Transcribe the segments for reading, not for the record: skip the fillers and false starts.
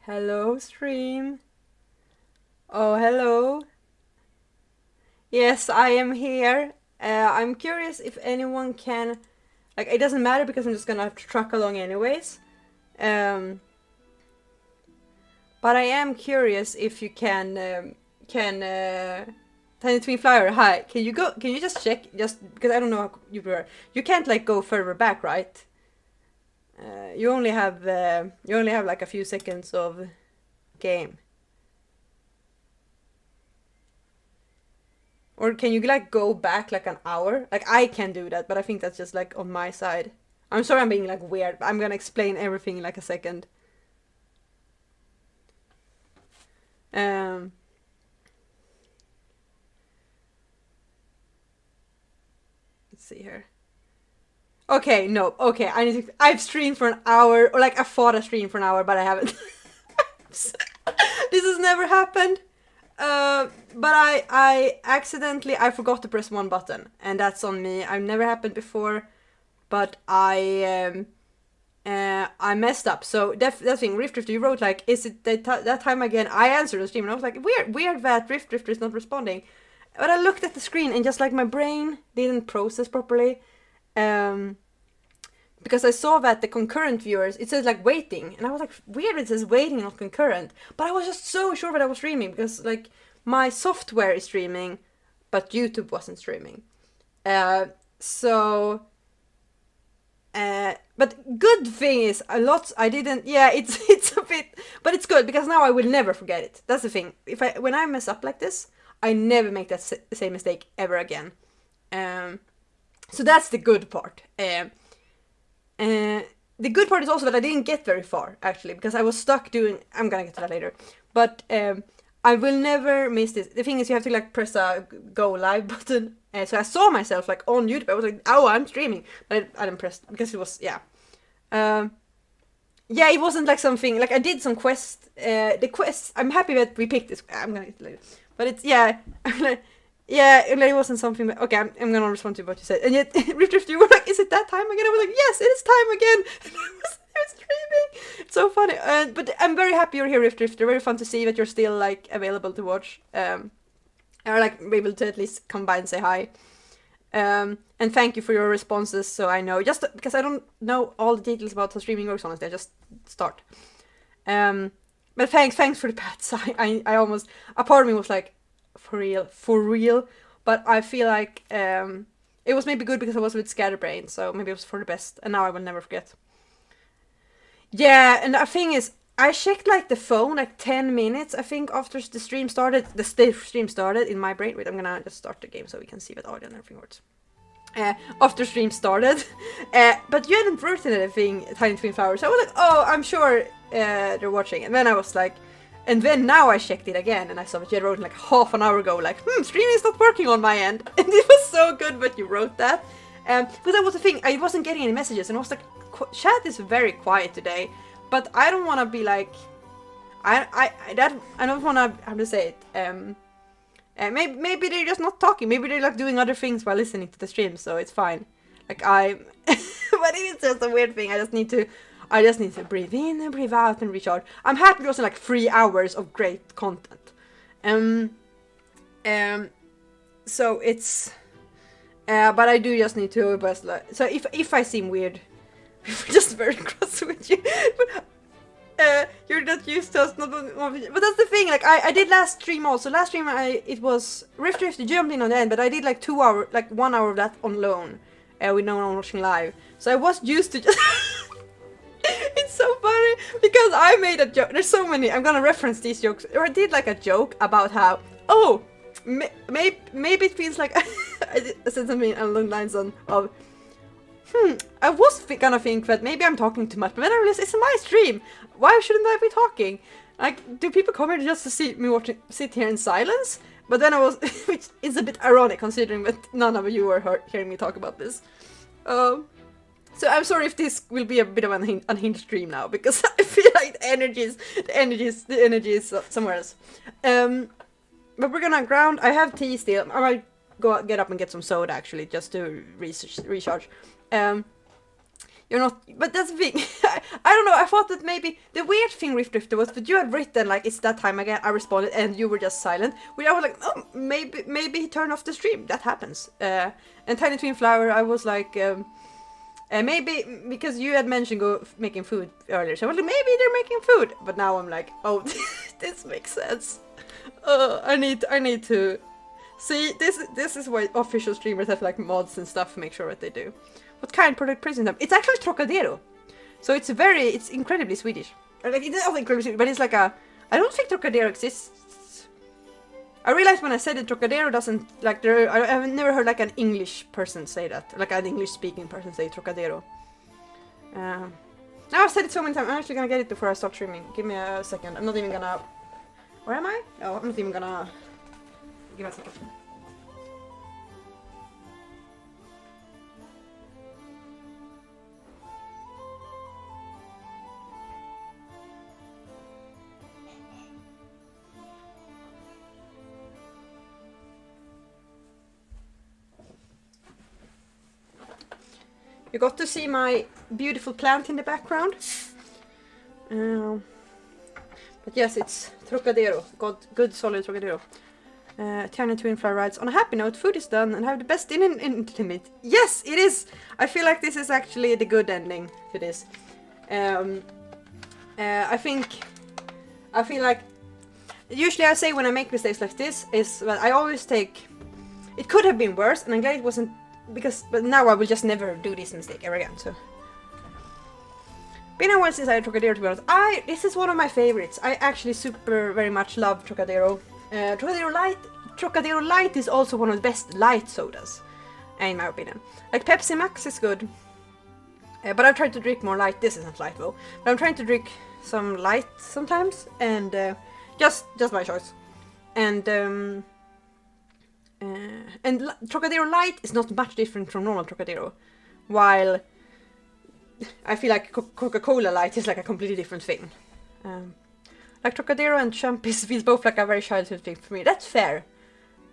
Hello, stream. Oh, hello. Yes, I am here. I'm curious if anyone can. Like, it doesn't matter because I'm just gonna have to truck along anyways. Um, but I am curious if you can. Tiny Twin Flyer, hi. Can you go? Can you just check? Just because I don't know how you were. You can't like go further back, right? You only have like a few seconds of game. Or can you like go back like an hour? Like I can do that, but I think that's just like on my side. I'm sorry I'm being like weird, but I'm gonna explain everything in like a second. Um let's see here. Okay, no, okay, I've streamed for an hour, or like I thought I streamed for an hour, but I haven't. This has never happened. But I accidentally I forgot to press one button, and that's on me. I've never happened before, but I messed up. So that thing, Rift Drifter, you wrote like, is it that time again? I answered the stream and I was like, weird that Rift Drifter is not responding. But I looked at the screen and just like my brain didn't process properly. Um, because I saw that the concurrent viewers, it says like waiting, and I was like, weird, it says waiting, not concurrent. But I was just so sure that I was streaming because like my software is streaming, but YouTube wasn't streaming. So but good thing is a lot I didn't. Yeah, it's a bit, but it's good because now I will never forget it. That's the thing. When I mess up like this, I never make that same mistake ever again. Um, so that's the good part. The good part is also that I didn't get very far actually because I was stuck doing. I'm gonna get to that later, but I will never miss this. The thing is, you have to like press a go live button. So I saw myself like on YouTube. I was like, oh, I'm streaming, but I didn't press because it was yeah. Um, yeah, it wasn't like something like I did some quest. The quest. I'm happy that we picked this. I'm gonna get it later, but it's yeah. Yeah, it wasn't something. Okay, I'm gonna respond to what you said. And yet, Rift Rift, you were like, "Is it that time again?" I was like, "Yes, it is time again." And I was streaming. It's so funny. But I'm very happy you're here, Rift Rift. Very fun to see that you're still like available to watch. Or like able to at least come by and say hi. And thank you for your responses. So I know, just because I don't know all the details about how streaming works. Honestly, I just start. But thanks for the pats. I almost, a part of me was like, for real. But I feel like it was maybe good because I was a bit scatterbrained, so maybe it was for the best. And now I will never forget. Yeah, and the thing is, I checked like the phone like 10 minutes, I think, after the stream started. The stream started in my brain. Wait, I'm gonna just start the game so we can see what audio and everything works. After stream started, but you hadn't written anything, Tiny Twin Flowers. So I was like, oh, I'm sure they're watching. And then I was like, and then now I checked it again, and I saw that you had wrote like half an hour ago, like, streaming is not working on my end. And it was so good that you wrote that. But that was the thing, I wasn't getting any messages, and I was like, chat is very quiet today. But I don't want to be like, I don't want to, how to say it, maybe they're just not talking, maybe they're like doing other things while listening to the stream, so it's fine. Like but it's just a weird thing, I just need to breathe in and breathe out and recharge. I'm happy it was like 3 hours of great content. So it's, but I do just need to, so if I seem weird, just very cross with you. You're not used to us, not, but that's the thing. Like I did last stream also. Last stream it was Rift Rift jumped in on the end, but I did like 2 hours, like 1 hour of that on loan, with no one watching live. So I was used to just. It's so funny because I made a joke. There's so many. I'm gonna reference these jokes. Or I did like a joke about how maybe it feels like I said something along the lines of. I was gonna think that maybe I'm talking too much, but then I realized it's my stream. Why shouldn't I be talking? Like, do people come here just to see me sit here in silence? But then I was, which is a bit ironic considering that none of you are hearing me talk about this. So I'm sorry if this will be a bit of an unhinged stream now, because I feel like the energy is somewhere else. But we're gonna ground. I have tea still. I might get up and get some soda actually, just to recharge. You're not, but that's the thing. I don't know. I thought that maybe the weird thing, Rift Drifter, was that you had written like it's that time again. I responded, and you were just silent. Which I was like, oh, maybe he turned off the stream. That happens. And Tiny Twin Flower, I was like, maybe because you had mentioned making food earlier, so I was like, maybe they're making food. But now I'm like, oh, this makes sense. I need to see this is why official streamers have like mods and stuff to make sure that they do. What kind of product present them? It's actually Trocadero. So it's incredibly Swedish. Like it's not incredibly Swedish, but it's like I don't think Trocadero exists. I realized when I said it, Trocadero doesn't like I've never heard like an English person say that, like an English speaking person say Trocadero. Now I've said it so many times. I'm actually gonna get it before I start streaming. Give me a second. I'm not even gonna. Where am I? Oh, I'm not even gonna. Give me a second. You got to see my beautiful plant in the background. But yes, it's Trocadero. Good solid Trocadero. Tiny Twin Flower writes, on a happy note, food is done and have the best dinner in limit. Yes, it is! I feel like this is actually the good ending to this. I feel like usually I say when I make mistakes like this is that I always take. It could have been worse, and I'm glad it wasn't but now I will just never do this mistake ever again. So, been a while since I had Trocadero, to be honest. This is one of my favorites. I actually very much love Trocadero. Trocadero Light is also one of the best light sodas, in my opinion. Like Pepsi Max is good, but I've tried to drink more light. This isn't light though, but I'm trying to drink some light sometimes, and just my choice. And Trocadero Light is not much different from normal Trocadero, while I feel like Coca-Cola Light is like a completely different thing. Like Trocadero and Champis feels both like a very childhood thing for me. That's fair.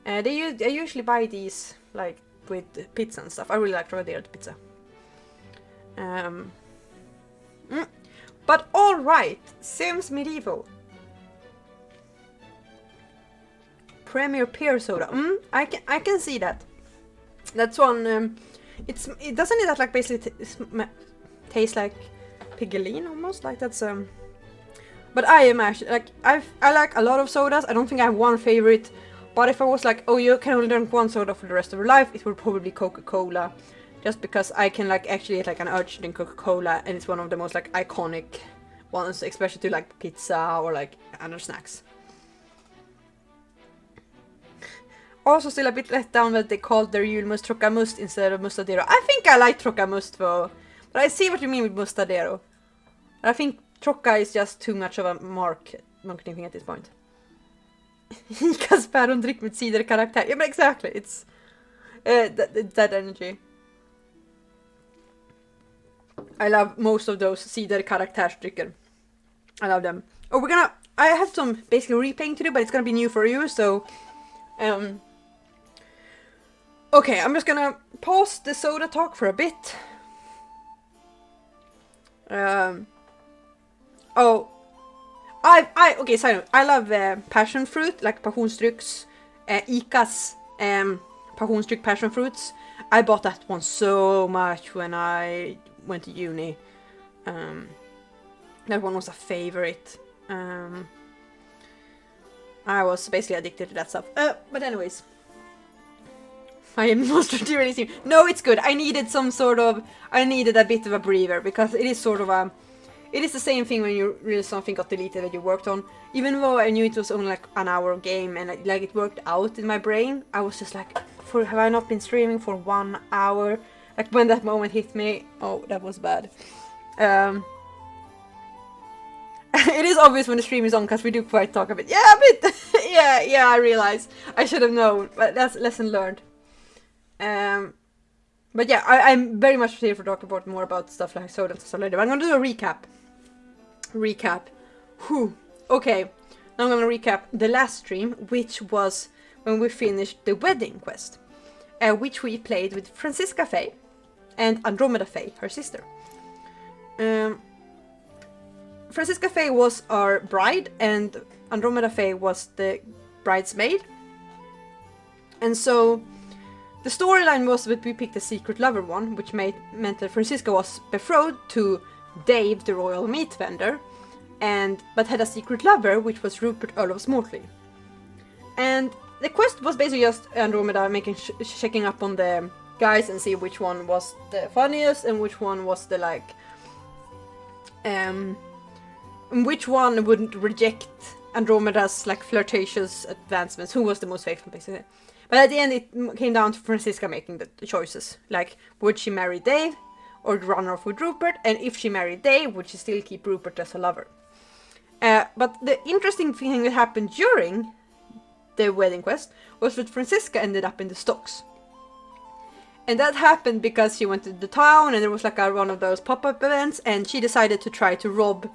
I usually buy these like with pizza and stuff. I really like Trocadero pizza. But alright, Sims Medieval. Premier Pear Soda. I can see that. That's one. It doesn't it that like basically taste like Piggeline almost like that's But I am actually like I like a lot of sodas. I don't think I have one favorite. But if I was like, oh, you can only drink one soda for the rest of your life, it would probably be Coca-Cola, just because I can like actually get like an urge to drink Coca-Cola, and it's one of the most like iconic ones, especially to like pizza or like other snacks. Also still a bit let down that they called their julmust Trocamust instead of Mustadero. I think I like Trocamust though, but I see what you mean with Mustadero. I think Troca is just too much of a marketing thing at this point. Ikas pärondryck med ciderkaraktär. Ja men exactly, it's that energy. I love most of those ciderkaraktärsdrycker. I love them. Oh, I have some basically replaying to do, but it's gonna be new for you, so okay, I'm just gonna pause the soda talk for a bit. Okay, sorry. I love passion fruit, like passionsdrycks, Ica's passionsdryck passion fruits. I bought that one so much when I went to uni. That one was a favorite. I was basically addicted to that stuff. But anyways. I am most really team. No, it's good. I needed a bit of a breather, because it is sort of it is the same thing when you really something got deleted that you worked on. Even though I knew it was only like an hour game and like it worked out in my brain, I was just like, have I not been streaming for 1 hour? Like when that moment hit me, oh, that was bad. It is obvious when the stream is on, because we do quite talk a bit. Yeah, a bit. yeah, I realize. I should have known, but that's lesson learned. But yeah, I'm very much here for talking about more about stuff like soda and stuff later. But I'm gonna do a recap. Whew. Okay, now I'm gonna recap the last stream, which was when we finished the wedding quest, which we played with Francisca Faye and Andromeda Faye, her sister. Franziska Faye was our bride, and Andromeda Faye was the bridesmaid. And so the storyline was that we picked the secret lover one, which meant that Franziska was betrothed to Dave, the royal meat vendor, but had a secret lover, which was Rupert, Earl of Smartley. And the quest was basically just Andromeda checking up on the guys and see which one was the funniest and which one was the which one wouldn't reject Andromeda's flirtatious advancements, who was the most faithful basically. But at the end it came down to Franziska making the choices, would she marry Dave or run off with Rupert, and if she married Dave, would she still keep Rupert as a lover? But the interesting thing that happened during the wedding quest was that Franziska ended up in the stocks. And that happened because she went to the town and there was one of those pop-up events, and she decided to try to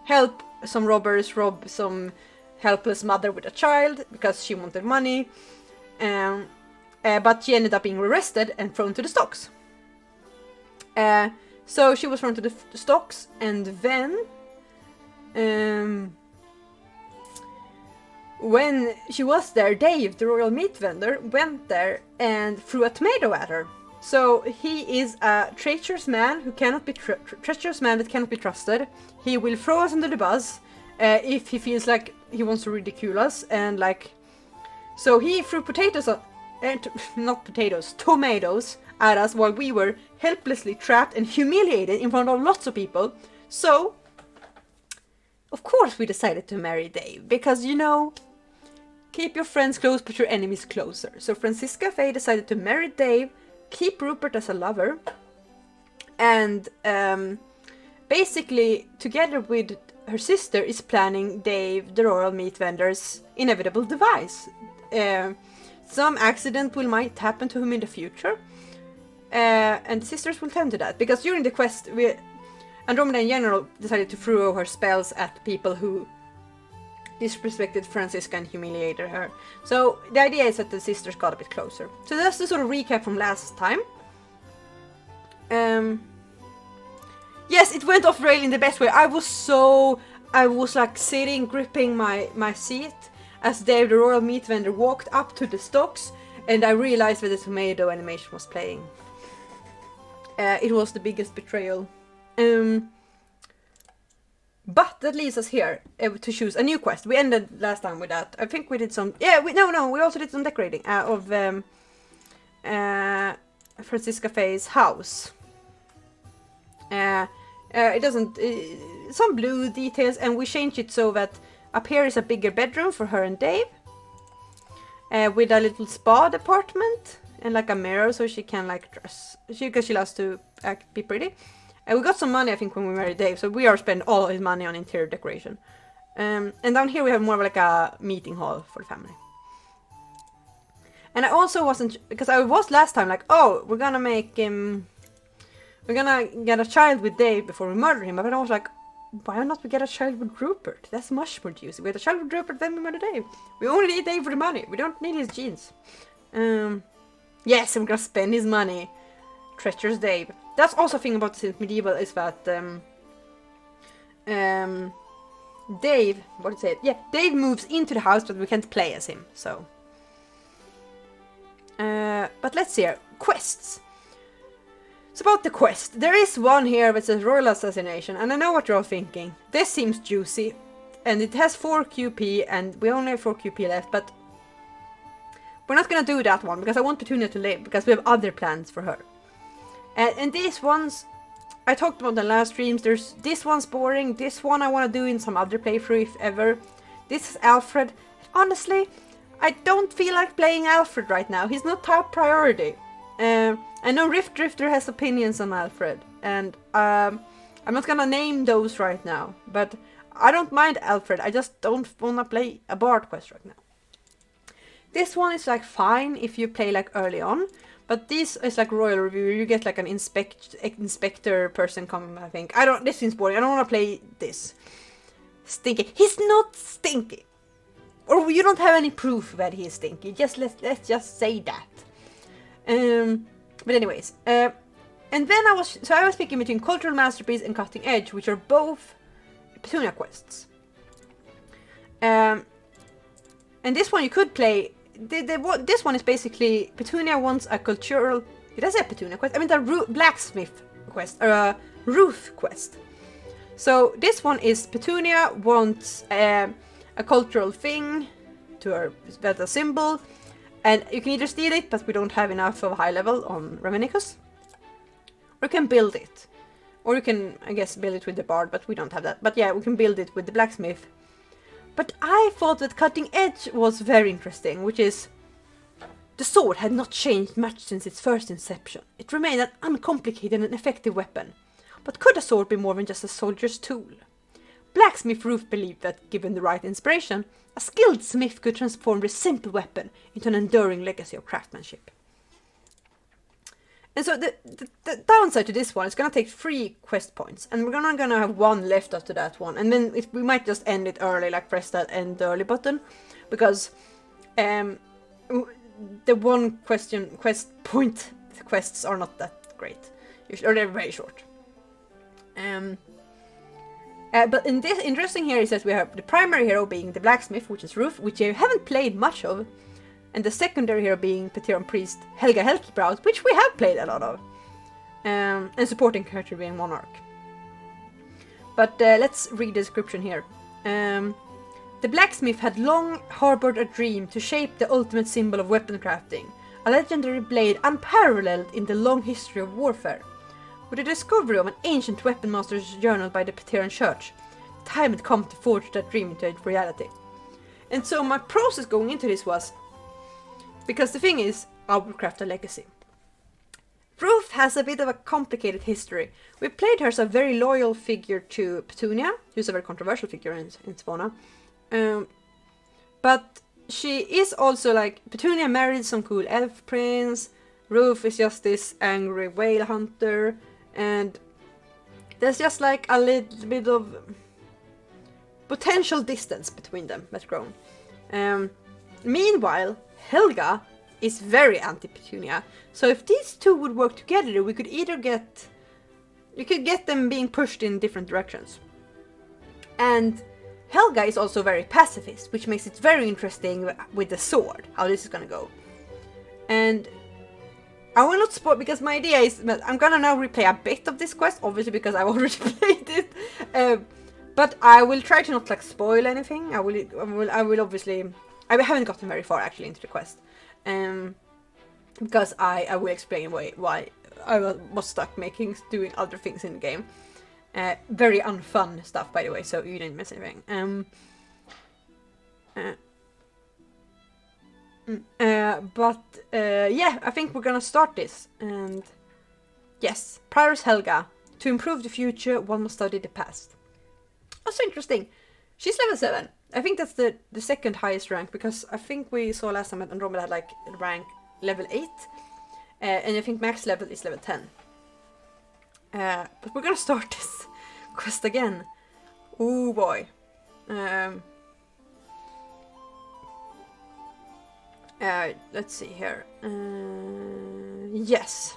help some robbers rob some helpless mother with a child because she wanted money. But she ended up being arrested and thrown to the stocks. So she was thrown to the stocks, and then when she was there, Dave, the royal meat vendor, went there and threw a tomato at her. So he is a treacherous man who cannot be treacherous man that cannot be trusted. He will throw us under the bus if he feels like he wants to ridicule us, and so he threw tomatoes at us while we were helplessly trapped and humiliated in front of lots of people. So of course we decided to marry Dave, because keep your friends close but your enemies closer. So Franziska Faye decided to marry Dave, keep Rupert as a lover, and basically together with her sister is planning Dave, the royal meat vendor's inevitable demise. Some accident might happen to him in the future, and the sisters will tend to that, because during the quest Andromeda in general decided to throw her spells at people who disrespected Franziska and humiliated her. So the idea is that the sisters got a bit closer. So that's the sort of recap from last time. Yes, it went off rail in the best way. I was sitting, gripping my seat as Dave, the royal meat vendor, walked up to the stocks, and I realized that the tomato animation was playing. It was the biggest betrayal. But that leaves us here to choose a new quest. We ended last time with that. I think we did some... Yeah, we also did some decorating of Franziska Faye's house. It doesn't... some blue details, and we changed it so that up here is a bigger bedroom for her and Dave. With a little spa department and a mirror so she can dress. Because she loves to be pretty. We got some money, I think, when we married Dave, so we are spending all his money on interior decoration. And down here we have more of a meeting hall for the family. And I also wasn't, because I was last time oh, we're gonna make him, we're gonna get a child with Dave before we murder him. But I was why not we get a child with Rupert? That's much more juicy. We get a child with Rupert, then we murder Dave. We only need Dave for the money. We don't need his genes. Yes, I'm gonna spend his money. Treacherous Dave. That's also a thing about Sims Medieval, is that Dave, what did I say? Yeah, Dave moves into the house, but we can't play as him. So, but let's see here. Quests. It's about the quest. There is one here that says Royal Assassination, and I know what you're all thinking. This seems juicy, and it has 4 QP, and we only have 4 QP left, but we're not gonna do that one, because I want Petunia to live, because we have other plans for her. And these ones, I talked about in the last streams, this one's boring, this one I want to do in some other playthrough if ever. This is Alfred. Honestly, I don't feel like playing Alfred right now, he's not top priority. I know Rift Drifter has opinions on Alfred, and I'm not gonna name those right now, but I don't mind Alfred, I just don't wanna play a Bard quest right now. This one is fine if you play early on. But this is Royal Review, you get an inspector person come, I think. This seems boring, I don't want to play this. Stinky. He's not stinky. Or you don't have any proof that he is stinky, let's just say that. But anyways, And then I was picking between Cultural Masterpiece and Cutting Edge, which are both Petunia quests. And this one you could play. This one is basically Petunia wants a cultural. Did I say Petunia quest? I mean the blacksmith quest or a roof quest. So this one is Petunia wants a cultural thing to her that's a symbol, and you can either steal it, but we don't have enough of a high level on Remenicus, or you can build it, or you can, I guess, build it with the bard, but we don't have that. But yeah, we can build it with the blacksmith. But I thought that Cutting Edge was very interesting, which is the sword had not changed much since its first inception. It remained an uncomplicated and effective weapon. But could a sword be more than just a soldier's tool? Blacksmith Roof believed that, given the right inspiration, a skilled smith could transform this simple weapon into an enduring legacy of craftsmanship. And so the downside to this one is going to take 3 quest points, and we're gonna have 1 left after that one, and then we might just end it early, like press that end early button, because the 1 quest point quests are not that great, or they're very short. But in this, interesting here is that we have the primary hero being the blacksmith, which is Roof, which I haven't played much of, and the secondary hero being Peteron Priest Helga Hellkeeper, which we have played a lot of, and supporting character being Monarch. But let's read the description here. The blacksmith had long harbored a dream to shape the ultimate symbol of weapon crafting, a legendary blade unparalleled in the long history of warfare. With the discovery of an ancient weapon master's journal by the Peteran Church, the time had come to forge that dream into reality. And so my process going into this was, because the thing is, I will craft a legacy. Ruth has a bit of a complicated history. We played her as a very loyal figure to Petunia, who's a very controversial figure in Sevona. But she is also like, Petunia married some cool elf prince, Ruth is just this angry whale hunter, and there's just like a little bit of potential distance between them that's grown. Meanwhile, Helga is very anti-Petunia, so if these two would work together, we could either get them being pushed in different directions. And Helga is also very pacifist, which makes it very interesting with the sword, how this is gonna go. And I will not spoil, because my idea is that I'm gonna now replay a bit of this quest, obviously because I've already played it. But I will try to not like spoil anything. I will obviously. I haven't gotten very far actually into the quest, because I will explain why I was stuck doing other things in the game. Very unfun stuff, by the way, so you didn't miss anything. Yeah, I think we're gonna start this. And yes, Prioress Helga. To improve the future, one must study the past. Also interesting. She's level 7. I think that's the second highest rank, because I think we saw last time that Andromeda had like rank level 8. And I think max level is level 10. But we're gonna start this quest again. Oh boy. Let's see here. Yes.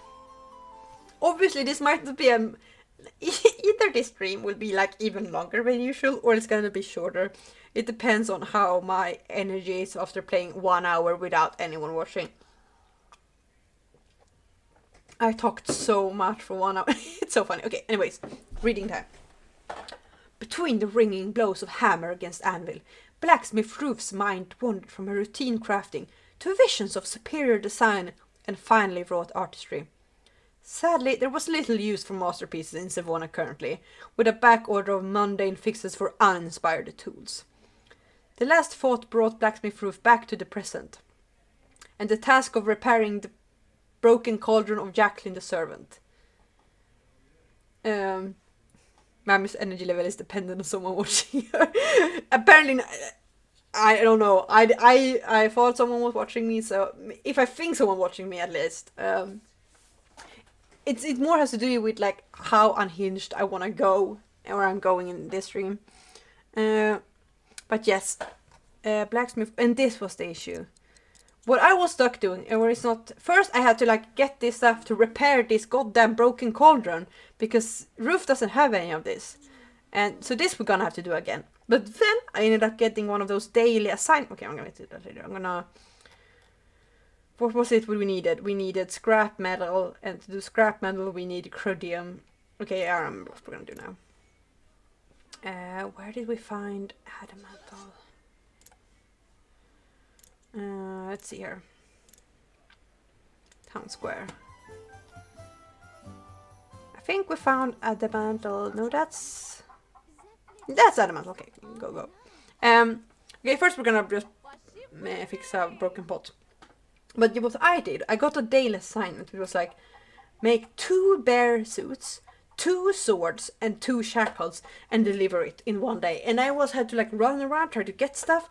Obviously this might not be either this stream will be like even longer than usual, or it's gonna be shorter. It depends on how my energy is after playing 1 hour without anyone watching. I talked so much for 1 hour. It's so funny. Okay, anyways, reading time. Between the ringing blows of hammer against anvil, blacksmith Roof's mind wandered from her routine crafting to visions of superior design and finely wrought artistry. Sadly, there was little use for masterpieces in Sevona currently, with a backorder of mundane fixes for uninspired tools. The last thought brought blacksmith Roof back to the present, and the task of repairing the broken cauldron of Jacqueline the servant. Mammy's energy level is dependent on someone watching her. Apparently, I don't know. I thought someone was watching me, so if I think someone watching me at least, it more has to do with like how unhinged I want to go, or I'm going in this stream. But yes, blacksmith, and this was the issue. what I was stuck doing, or it's not. First, I had to like get this stuff to repair this goddamn broken cauldron because Roof doesn't have any of this, and so this we're gonna have to do again. But then I ended up getting one of those daily assignments. Okay, I'm gonna do that later. I'm gonna. What was it we needed? We needed scrap metal, and to do scrap metal we need chromium. Okay, I remember what we're gonna do now. Where did we find adamantal? Let's see here. Town square. I think we found adamantal. No, that's adamantal. Okay, go. Okay, first we're gonna just fix a broken pot. But what I did, I got a daily assignment. It was like, make 2 bear suits, 2 swords, and 2 shackles, and deliver it in one day. And I had to like run around, try to get stuff,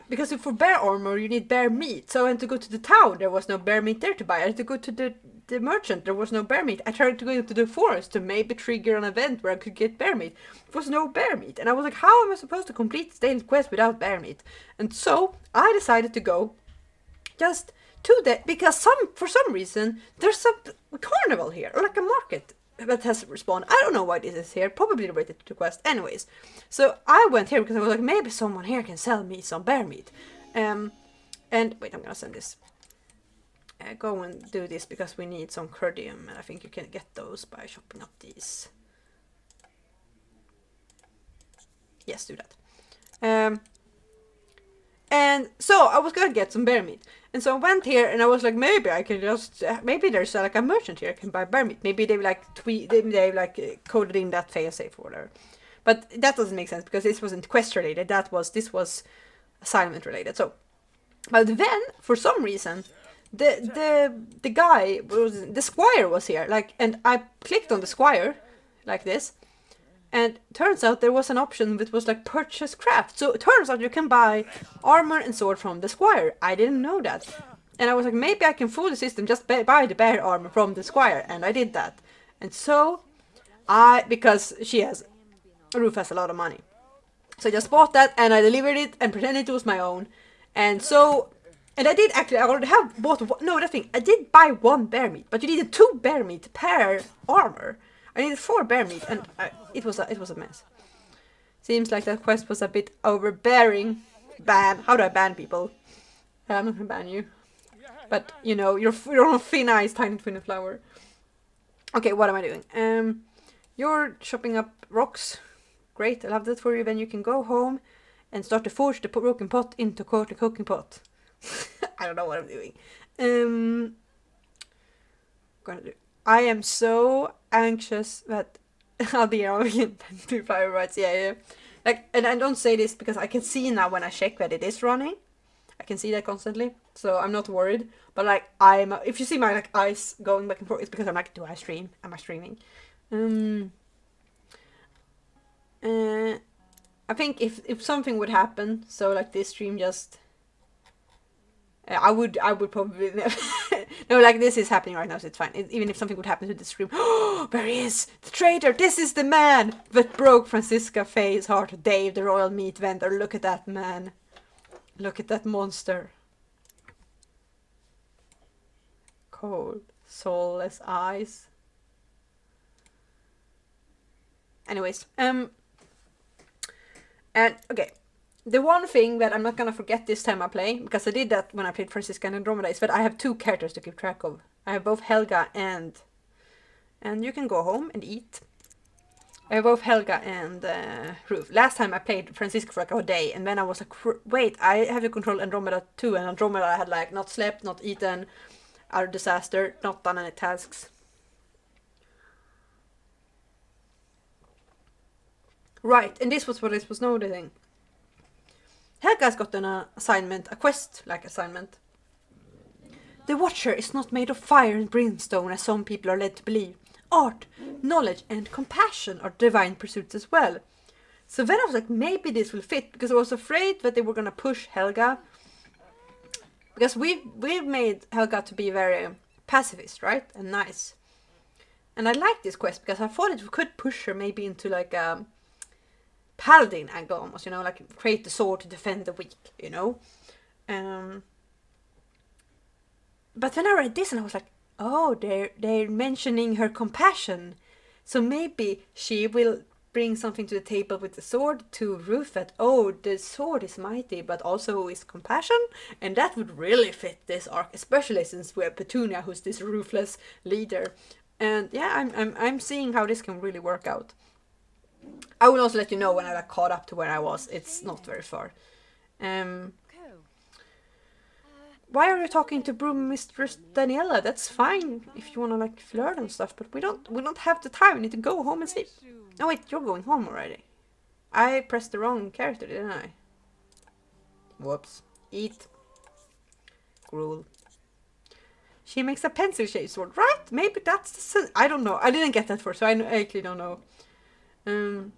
because for bear armor you need bear meat. So I had to go to the town, there was no bear meat there to buy. I had to go to the merchant, there was no bear meat. I tried to go to the forest to maybe trigger an event where I could get bear meat. There was no bear meat. And I was like, how am I supposed to complete this daily quest without bear meat? And so I decided to go just to that, because for some reason there's a carnival here, or like a market that has respawned. I don't know why this is here, probably related to the quest. Anyways, so I went here because I was like, maybe someone here can sell me some bear meat. And wait, I'm gonna send this. Go and do this because we need some chromium, and I think you can get those by chopping up these. Yes, do that. And so I was gonna get some bear meat, and so I went here and I was like, maybe I can just maybe there's like a merchant here I can buy bear meat. Maybe they like coded in that failsafe or whatever. But that doesn't make sense because this wasn't quest related. This was assignment related. So, but then for some reason the guy the squire was here, like, and I clicked on the squire like this. And turns out there was an option that was like purchase craft. So it turns out you can buy armor and sword from the squire. I didn't know that. And I was like, maybe I can fool the system, just buy the bear armor from the squire. And I did that. And so because Roof has a lot of money. So I just bought that and I delivered it and pretended it was my own. And I did actually, I already have bought, I did buy 1 bear meat. But you needed 2 bear meat per armor. I needed 4 bear meat, and it was a mess. Seems like that quest was a bit overbearing. Ban. How do I ban people? I'm not gonna ban you. But, you know, you're on thin ice, tiny twin flower. Okay, what am I doing? You're chopping up rocks. Great, I love that for you. Then you can go home and start to forge the broken pot into the cooking pot. I don't know what I'm doing. Gonna do. I am so anxious that I'll be on to fire rights. Yeah. Like, and I don't say this because I can see now when I check that it is running. I can see that constantly, so I'm not worried. But like, if you see my like eyes going back and forth, it's because I'm like, do I stream? Am I streaming? I think if something would happen, so like this stream just. I would probably never. No, like this is happening right now, so it's fine. Even if something would happen to the stream, oh, there he is, the traitor. This is the man that broke Francisca Faye's heart. Dave, the royal meat vendor. Look at that man. Look at that monster. Cold, soulless eyes. Anyways, and okay. The one thing that I'm not gonna forget this time I play, because I did that when I played Francisca and Andromeda, is that I have 2 characters to keep track of. I have both Helga and you can go home and eat. I have both Helga and Roof. Last time I played Francisca for like a day, and then I was like, wait, I have to control Andromeda too, and Andromeda I had like not slept, not eaten, utter disaster, not done any tasks. Right, and this was what I was noticing. Helga's got an assignment, a quest-like assignment. The Watcher is not made of fire and brimstone as some people are led to believe. Art, knowledge and compassion are divine pursuits as well. So then I was like, maybe this will fit, because I was afraid that they were going to push Helga. Because we've made Helga to be very pacifist, right? And nice. And I like this quest because I thought it could push her maybe into like a paladin angle almost, you know, like create the sword to defend the weak, you know. But then I read this and I was like, oh, they're mentioning her compassion. So maybe she will bring something to the table with the sword to Ruth that, oh, the sword is mighty, but also is compassion. And that would really fit this arc, especially since we have Petunia, who's this ruthless leader. And yeah, I'm seeing how this can really work out. I will also let you know when I caught up to where I was. It's not very far. Why are you talking to Broom Mistress Daniela? That's fine if you wanna like flirt and stuff, but we don't have the time. We need to go home and sleep. Oh wait, you're going home already. I pressed the wrong character, didn't I? Whoops. Eat. Gruel. She makes a pencil shaped sword, right? Maybe that's the sin. I don't know. I didn't get that first, so I actually don't know. Why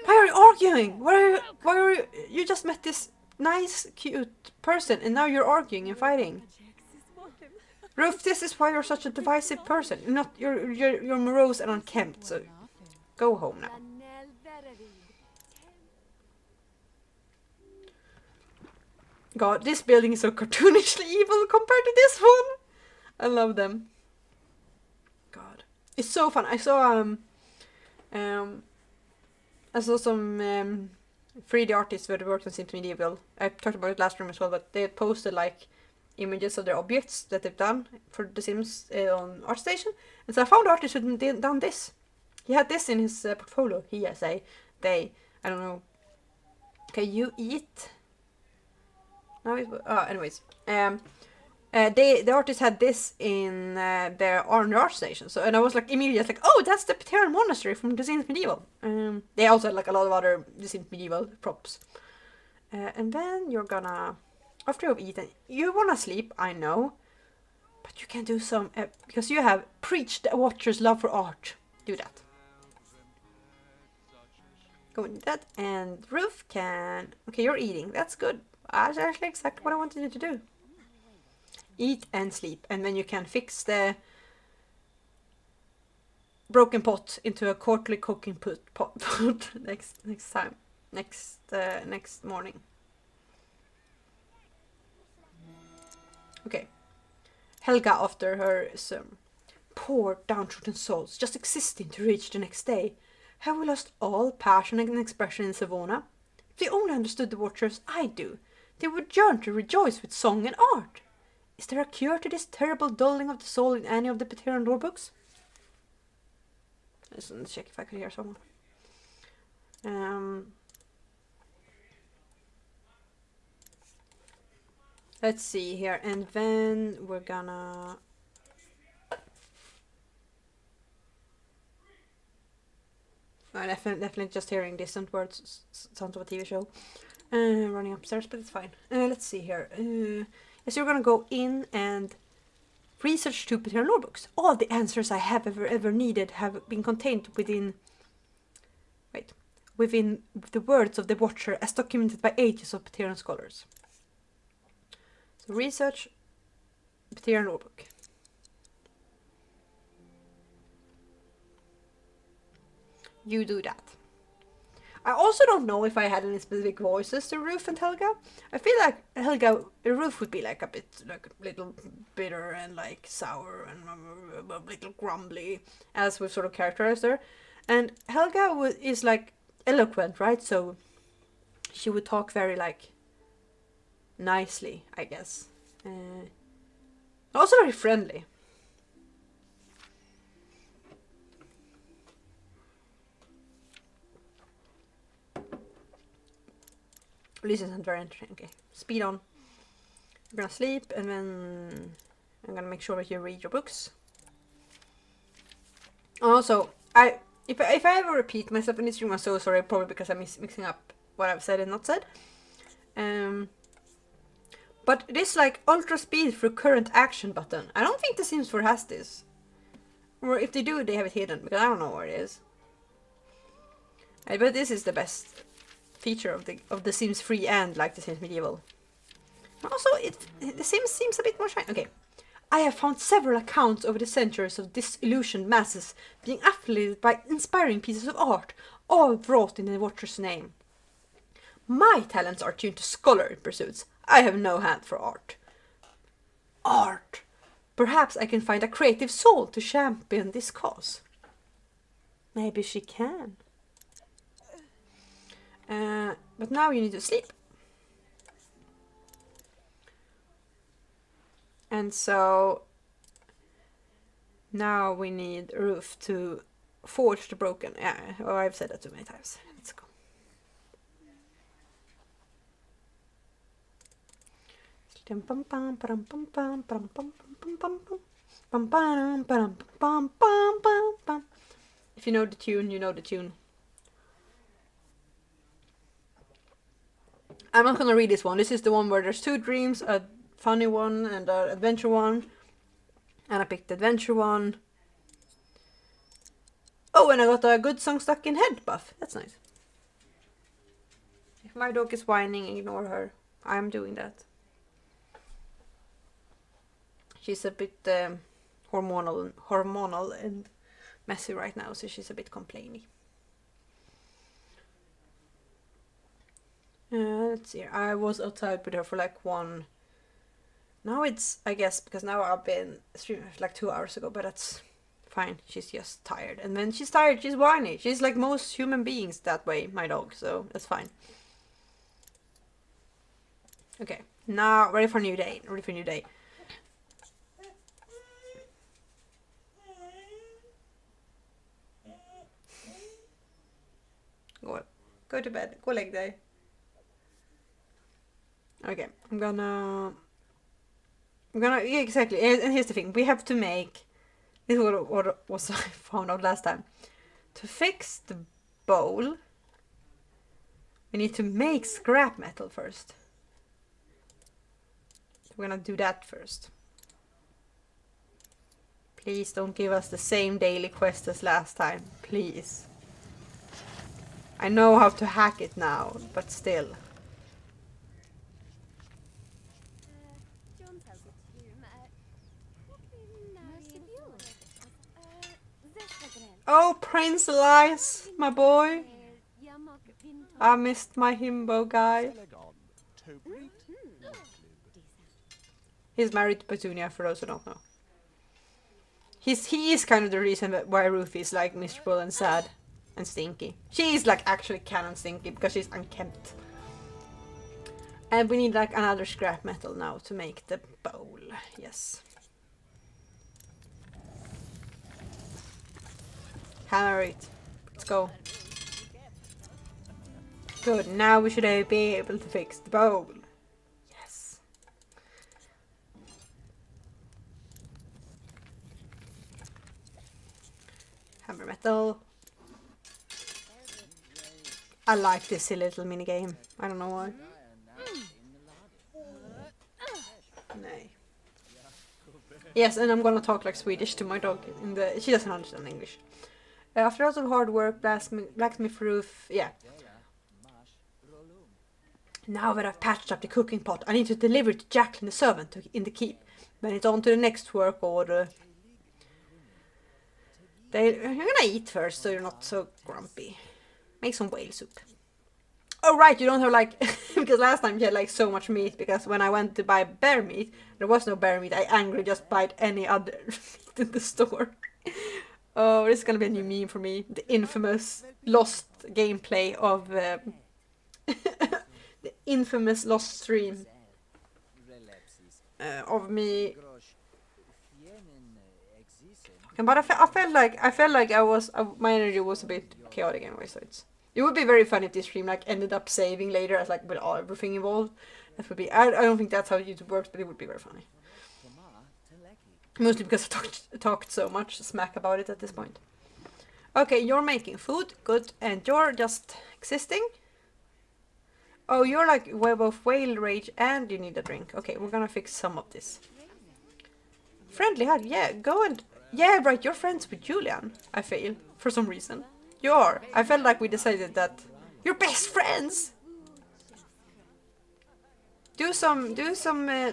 are you arguing? Why are you? You just met this nice, cute person, and now you're arguing and fighting. Ruth, this is why you're such a divisive person. You're morose and unkempt. So go home now. God, this building is so cartoonishly evil compared to this one. I love them. God, it's so fun. I saw some 3D artists who worked on Sims Medieval. I talked about it last room as well, but they had posted like images of their objects that they've done for The Sims on ArtStation. And so I found artists who had done this. He had this in his portfolio. He, I say, they. I don't know. Okay, you eat. No, anyways. The artist had this in their ArtStation. So, and I was like immediately like, oh, that's the Pateran Monastery from The Sims Medieval. They also had like a lot of other The Sims Medieval props. And then you're gonna, after you've eaten, you wanna sleep, I know, but you can do some because you have preached the Watcher's love for art. Do that. Go and do that, and Ruth can. Okay, you're eating. That's good. That's actually exactly what I wanted you to do. Eat and sleep, and then you can fix the broken pot into a quarterly cooking pot next time, next morning. Okay, Helga after her sermon. Poor downtrodden souls, just existing to reach the next day. Have we lost all passion and expression in Sevona? If they only understood the Watchers I do, they would yearn to rejoice with song and art. Is there a cure to this terrible dulling of the soul in any of the Pateran lore books? Let's check if I could hear someone. Let's see here, and then we're gonna... I'm definitely just hearing distant words, sound of a TV show. Running upstairs, but it's fine. Let's see here. Yes, you're gonna go in and research two Pateran lore books. All the answers I have ever needed have been contained within the words of the Watcher as documented by ages of Pateran scholars. So research Pateran lore book. You do that. I also don't know if I had any specific voices to Ruth and Helga. I feel like Ruth would be like a bit, like a little bitter and like sour and a little grumbly, as we've sort of characterized her. And Helga is like eloquent, right? So she would talk very like nicely, I guess. Also very friendly. This isn't very entertaining. Okay, speed on. You're gonna sleep, and then I'm gonna make sure that you read your books. Also, if I ever repeat myself in this room, I'm so sorry. Probably because I'm mixing up what I've said and not said. But this like ultra speed for current action button. I don't think The Sims 4 has this, or if they do, they have it hidden because I don't know where it is. But this is the best feature of the Sims 3 and like the Sims Medieval. Also, the Sims seems a bit more shiny. Okay, I have found several accounts over the centuries of disillusioned masses being affiliated by inspiring pieces of art, all wrought in the Watcher's name. My talents are tuned to scholarly pursuits. I have no hand for art. Art! Perhaps I can find a creative soul to champion this cause. Maybe she can. But now you need to sleep. And so now we need Ruth to forge the broken. Yeah, well, I've said that too many times. Let's go. If you know the tune, you know the tune. I'm not gonna read this one. This is the one where there's two dreams, a funny one and an adventure one. And I picked the adventure one. Oh, and I got a good song stuck in head buff. That's nice. If my dog is whining, ignore her. I'm doing that. She's a bit hormonal and messy right now, so she's a bit complainy. Let's see. I was outside with her for like one. Now it's, I guess, because now I've been streaming like 2 hours ago, but that's fine. She's just tired. And when she's tired, she's whiny. She's like most human beings that way, my dog, so that's fine. Okay, now ready for a new day. Ready for a new day. Go to bed. Go leg day. Okay, yeah, exactly. And here's the thing: we have to make. This is what was I found out last time. To fix the bowl, we need to make scrap metal first. So we're gonna do that first. Please don't give us the same daily quest as last time, please. I know how to hack it now, but still. Oh, Prince Elias, my boy. I missed my himbo guy. He's married to Petunia, for those who don't know. He is kind of the reason why Ruth is like miserable and sad and stinky. She is like actually canon stinky because she's unkempt. And we need like another scrap metal now to make the bowl. Yes. Hammer it. Let's go. Good, now we should be able to fix the bowl. Yes. Hammer metal. I like this silly little mini game. I don't know why. Nay. Yes, and I'm gonna talk like Swedish to my dog. She doesn't understand English. After lots of hard work, blacksmith roof, yeah. Now that I've patched up the cooking pot, I need to deliver it to Jacqueline the servant in the keep. Then it's on to the next work order. You're gonna eat first, so you're not so grumpy. Make some whale soup. Oh right, you don't have like because last time you had like so much meat because when I went to buy bear meat, there was no bear meat. I angrily just bought any other meat in the store. Oh, this is gonna be a new meme for me. The infamous lost gameplay of the infamous lost stream of me. But I felt like my energy was a bit chaotic anyway, so it would be very funny if this stream like ended up saving later as like with everything involved. That would be I don't think that's how YouTube works, but it would be very funny. Mostly because I talked so much smack about it at this point. Okay, you're making food, good, and you're just existing. Oh, you're like web of whale rage and you need a drink. Okay, we're gonna fix some of this. Friendly hug, yeah, go and... Yeah, right, you're friends with Julian, I feel, for some reason. You are. I felt like we decided that you're best friends! Do some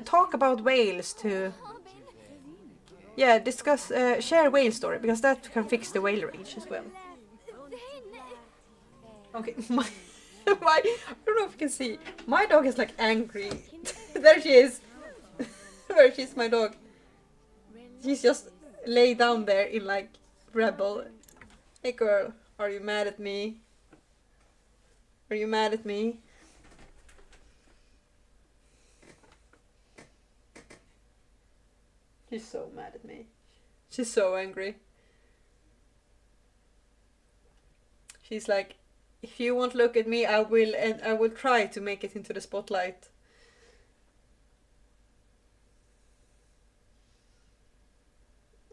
talk about whales to... Yeah, discuss, share whale story, because that can fix the whale rage as well. Okay, Why? I don't know if you can see. My dog is like angry. There she is. Where she's my dog. She's just lay down there in like rebel. Hey girl, are you mad at me? Are you mad at me? She's so mad at me. She's so angry. She's like, if you won't look at me, I will, and I will try to make it into the spotlight.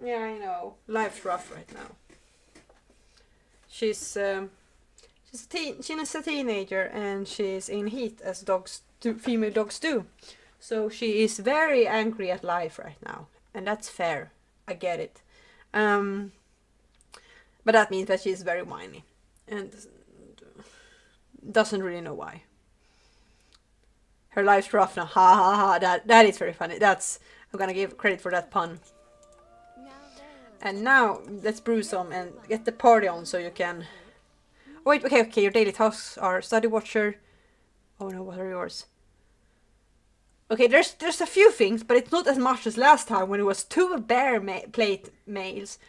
Yeah, I know. Life's rough right now. She's a teenager and she's in heat as dogs do, female dogs do. So she is very angry at life right now, and that's fair. I get it. But that means that she's very whiny and doesn't really know why. Her life's rough now. Ha ha ha. That is very funny. I'm gonna give credit for that pun. And now let's brew some and get the party on so you can. Oh, wait, okay. Your daily tasks are study watcher. Oh no, what are yours? Okay, there's a few things, but it's not as much as last time when it was 2 bear plate mails,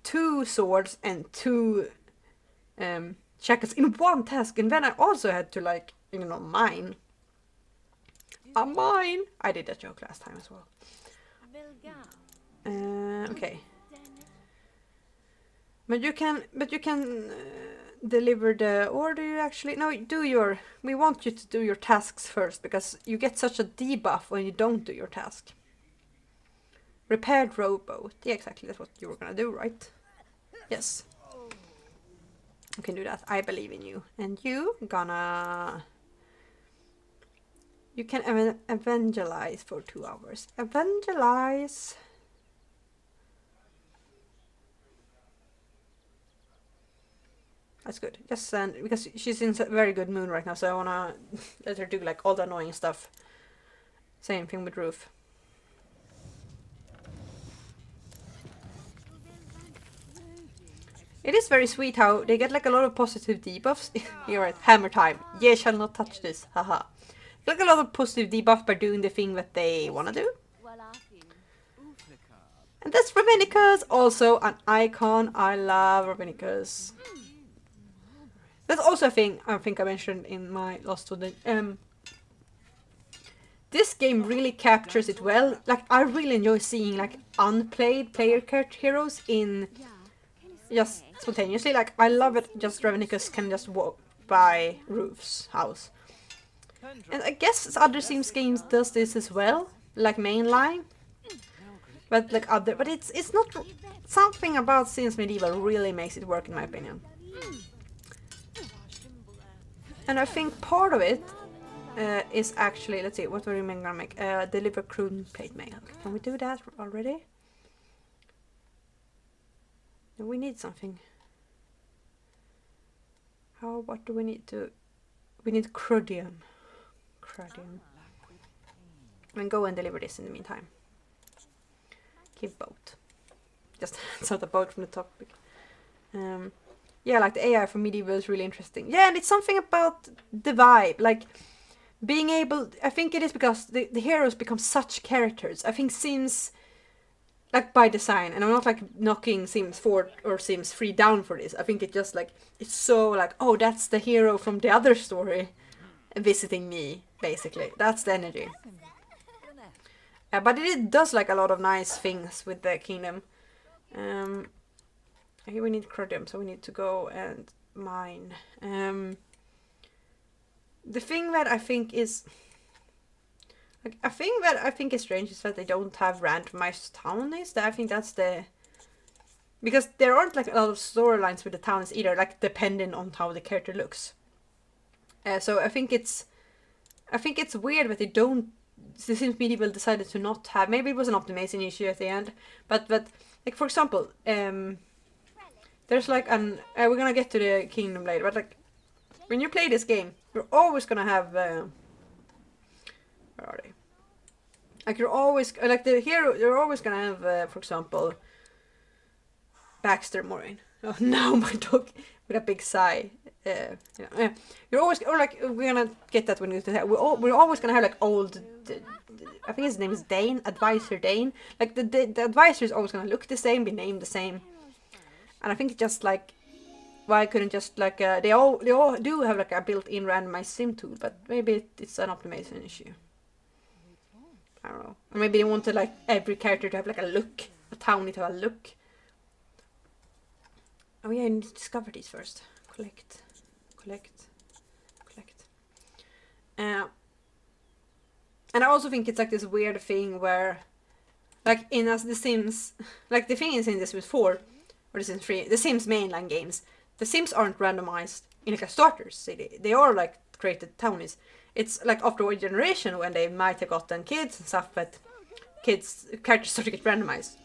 2 swords, and 2 shackles in one task. And then I also had to mine. A mine. I did that joke last time as well. Okay. But you can deliver the, or do you actually, no, we want you to do your tasks first, because you get such a debuff when you don't do your task. Repaired rowboat. Yeah, exactly, that's what you were gonna do, right? Yes. You can do that, I believe in you. And you can evangelize for 2 hours. Evangelize. That's good. Just because she's in a very good mood right now, so I wanna let her do like all the annoying stuff. Same thing with Roof. It is very sweet how they get like a lot of positive debuffs. You're right, hammer time. Ye shall not touch this. Haha. Like a lot of positive debuff by doing the thing that they wanna do. And that's Ravenicus, also an icon. I love Ravenicus. That's also a thing I think I mentioned in my last one. This game really captures it well. Like, I really enjoy seeing like unplayed player character heroes in just spontaneously. Like, I love it. Just Ravenicus can just walk by Roof's house, and I guess other Sims games does this as well, like mainline. But like but it's not something about Sims Medieval really makes it work in my opinion. And I think part of it is actually, let's see, what were we gonna make? Deliver crude plate mail. Can we do that already? No, we need something. What do we need to... We need crudium. Crudium. And go and deliver this in the meantime. Give boat. Just sort of boat from the topic. Yeah, like the AI for medieval is really interesting. Yeah, and it's something about the vibe, like being able. I think it is because the heroes become such characters. I think Sims, like by design, and I'm not like knocking Sims 4 or Sims 3 down for this. I think it just like it's so like, oh, that's the hero from the other story visiting me. Basically, that's the energy. But it does like a lot of nice things with the kingdom. Here we need crudium, so we need to go and mine. The thing that I think is strange is that they don't have randomized townies. I think that's because there aren't like a lot of storylines with the towns either, like depending on how the character looks. So I think it's weird that they don't. The Sims Medieval decided to not have. Maybe it was an optimization issue at the end, but like for example, there's like we're gonna get to the kingdom later, but like when you play this game, you're always gonna have where are they? Like you're always like the hero. You're always gonna have, for example, Baxter Moraine. Oh, now my dog with a big sigh. Yeah. You're always, or like, we're gonna get that when you we're always gonna have like old, I think his name is Dane, Advisor Dane. Like the advisor is always gonna look the same, be named the same. And I think it's just like, why couldn't just like, they all do have like a built-in randomized sim tool, but maybe it's an optimization issue. I don't know. Or maybe they wanted like every character to have like a look, a town to have a look. Oh yeah, I need to discover these first. Collect. And I also think it's like this weird thing where, like in The Sims, like the thing is in The Sims 4, or The Sims 3, The Sims mainline games, the Sims aren't randomized in like a starter city. They are like created townies. It's like after a generation when they might have gotten kids and stuff, but characters start to get randomized.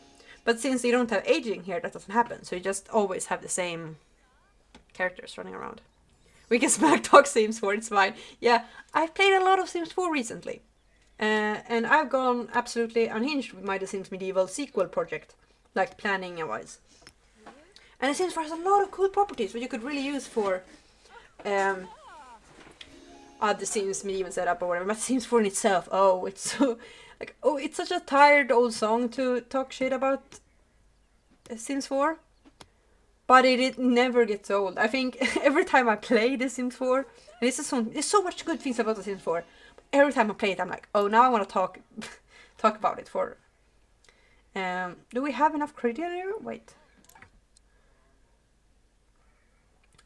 But since you don't have aging here, that doesn't happen. So you just always have the same characters running around. We can smack talk Sims 4, it's fine. Yeah, I've played a lot of Sims 4 recently. And I've gone absolutely unhinged with my The Sims Medieval sequel project. Like planning-wise. And The Sims 4 has a lot of cool properties which you could really use for The Sims Medieval setup or whatever. But Sims 4 in itself, oh, it's so... Like, oh, it's such a tired old song to talk shit about Sims 4. But it never gets old. I think every time I play The Sims 4, and there's so much good things about The Sims 4. But every time I play it, I'm like, oh, now I want to talk about it for... do we have enough credit here? Wait.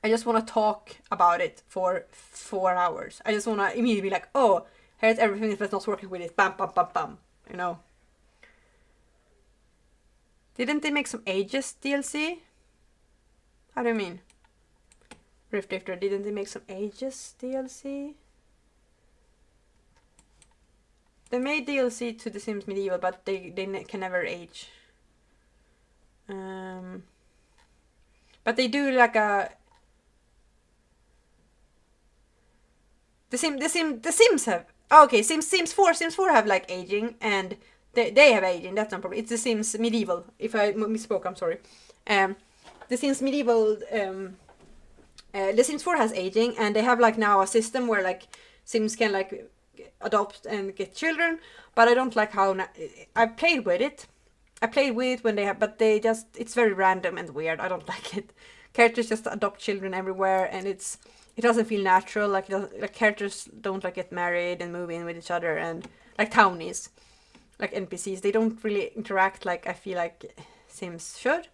I just want to talk about it for 4 hours. I just want to immediately be like, oh, here's everything that's not working with it. Bam, bam, bam, bam. You know. Didn't they make some Ages DLC? How do you mean? Rift Lifter, didn't they make some Ages DLC? They made DLC to The Sims Medieval, but they can never age. But they do like a... The Sims have... Oh, okay, Sims 4 have like aging, and they have aging, that's no problem. It's The Sims Medieval. If I misspoke, I'm sorry. The Sims Medieval... The Sims 4 has aging, and they have like now a system where like Sims can like adopt and get children, but I don't like how... I played with it. I played with it when they have... But they just... It's very random and weird. I don't like it. Characters just adopt children everywhere, and it doesn't feel natural. Like characters don't like get married and move in with each other, and like townies, like NPCs, they don't really interact like I feel like Sims should,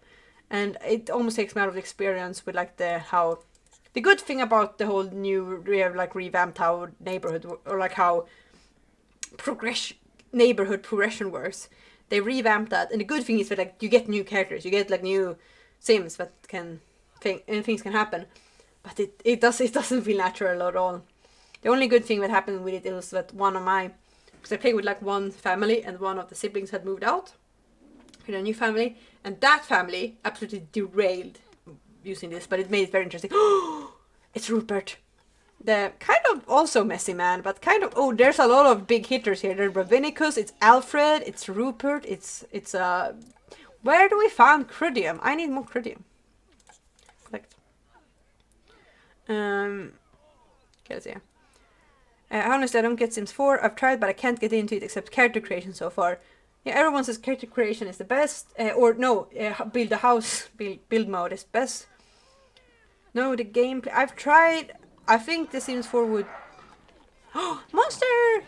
and it almost takes me out of the experience with like the good thing about the whole new revamped how neighborhood or like how neighborhood progression works. They revamped that, and the good thing is that like you get new characters, you get like new Sims that can things can happen. But it doesn't feel natural at all. The only good thing that happened with it was that because I played with like one family and one of the siblings had moved out with a new family, and that family absolutely derailed using this, but it made it very interesting. It's Rupert. The kind of also messy man, but kind of, oh, there's a lot of big hitters here. There's Ravinicus, it's Alfred, it's Rupert, it's where do we find Crudium? I need more Crudium. Collect. Okay, let's see. Honestly, I don't get Sims 4. I've tried, but I can't get into it except character creation so far. Yeah, everyone says character creation is the best. Build a house, build mode is best. No, the gameplay. I've tried. I think The Sims 4 would... Oh, monster!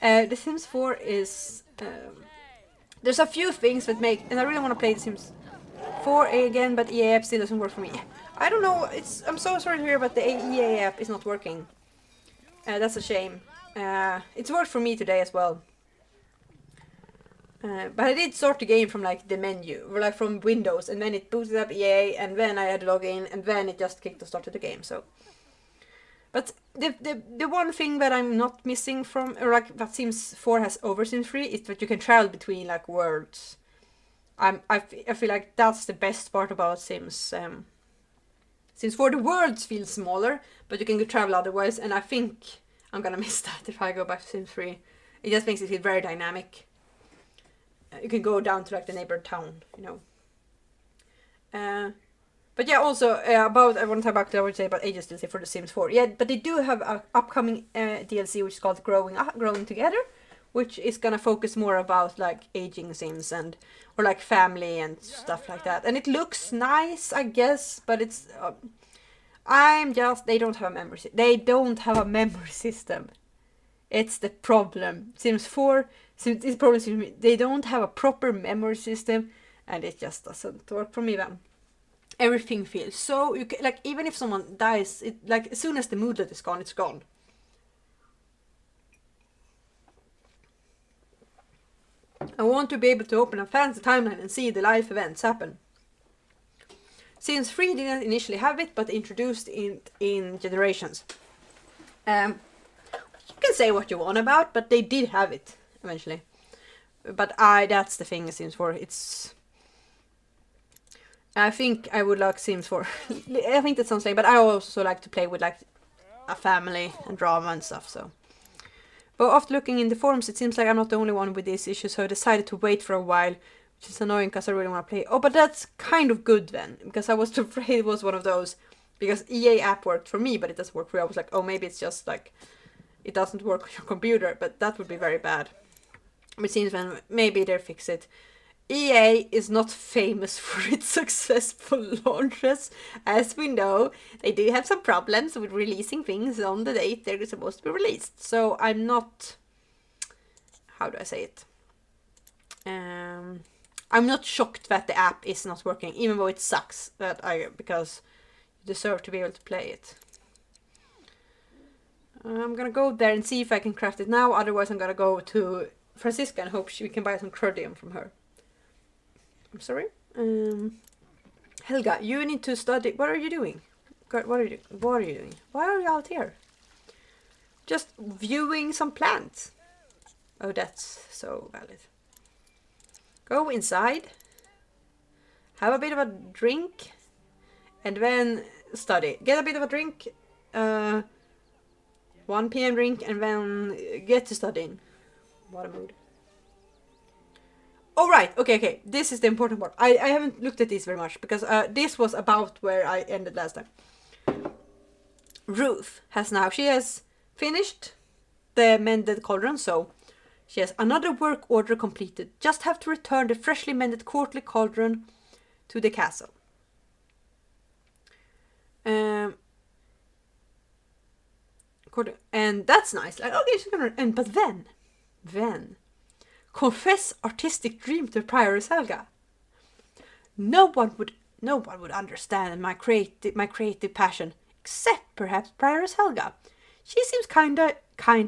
The Sims 4 is... there's a few things that make... And I really want to play The Sims 4 again, but EA app still doesn't work for me. I don't know, I'm so sorry to hear, but the EA app is not working. That's a shame. It's worked for me today as well. But I did start the game from like the menu, or like from Windows, and then it booted up EA, and then I had to log in, and then it just kicked the start of the game. So, but the one thing that I'm not missing from, or like that Sims 4 has over Sims 3, is that you can travel between like worlds. I feel like that's the best part about Sims. Sims 4, the worlds feel smaller, but you can go travel otherwise, and I think I'm gonna miss that if I go back to Sims 3. It just makes it feel very dynamic. you can go down to like the neighbor town, you know. But yeah, also about I want to talk about I would say about Ages DLC for The Sims 4. Yeah, but they do have an upcoming DLC which is called Growing Together, which is gonna focus more about like aging Sims and or like family and stuff like that. And it looks nice, I guess, but it's they don't have a memory. They don't have a memory system. It's the problem. Sims 4, this problem seems to me, they don't have a proper memory system, and it just doesn't work for me then. Everything feels so you can, like even if someone dies, it like as soon as the moodlet is gone, it's gone. I want to be able to open a fancy timeline and see the life events happen. Sims 3 didn't initially have it, but introduced it in Generations. You can say what you want about, but they did have it eventually. But that's the thing with Sims 4. I think I would like Sims 4. I think that sounds like, but I also like to play with like a family and drama and stuff, so. But after looking in the forums, it seems like I'm not the only one with these issues, so I decided to wait for a while, which is annoying because I really want to play. Oh, but that's kind of good then, because I was afraid it was one of those, because EA app worked for me, but it doesn't work for you. I was like, oh, maybe it's just like, it doesn't work on your computer, but that would be very bad. It seems when maybe they'll fix it. EA is not famous for its successful launches. As we know, they do have some problems with releasing things on the date they're supposed to be released. So I'm not... How do I say it? I'm not shocked that the app is not working, even though it sucks because you deserve to be able to play it. I'm gonna go there and see if I can craft it now. Otherwise, I'm gonna go to Francisca and hope we can buy some Crodium from her. I'm sorry. Helga, you need to study. What are you doing? What are you doing? Why are you out here? Just viewing some plants. Oh, that's so valid. Go inside. Have a bit of a drink. And then study. Get a bit of a drink. 1 PM drink and then get to studying. What a mood. Oh, right. Okay. This is the important part. I haven't looked at this very much because this was about where I ended last time. Ruth she has finished the mended cauldron, so she has another work order completed. Just have to return the freshly mended quarterly cauldron to the castle. And that's nice. Like, okay, she's gonna. But then. Confess artistic dream to Prioress Helga. No one would understand my creative passion, except perhaps Prioress Helga. She seems kind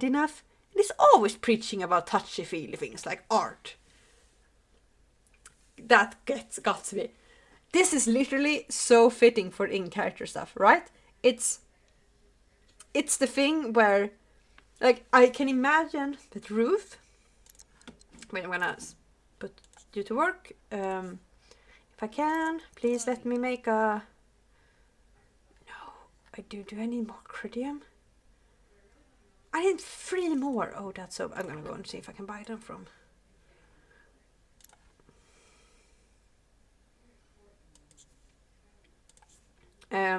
enough, and is always preaching about touchy-feely things like art. That got to me. This is literally so fitting for in-character stuff, right? It's the thing where, like, I can imagine that Ruth. Wait, I'm gonna put you to work. If I can, please let me make a... No, do I need more Crodium? I need 3 more. Oh, that's so... I'm gonna go and see if I can buy them from... Yeah,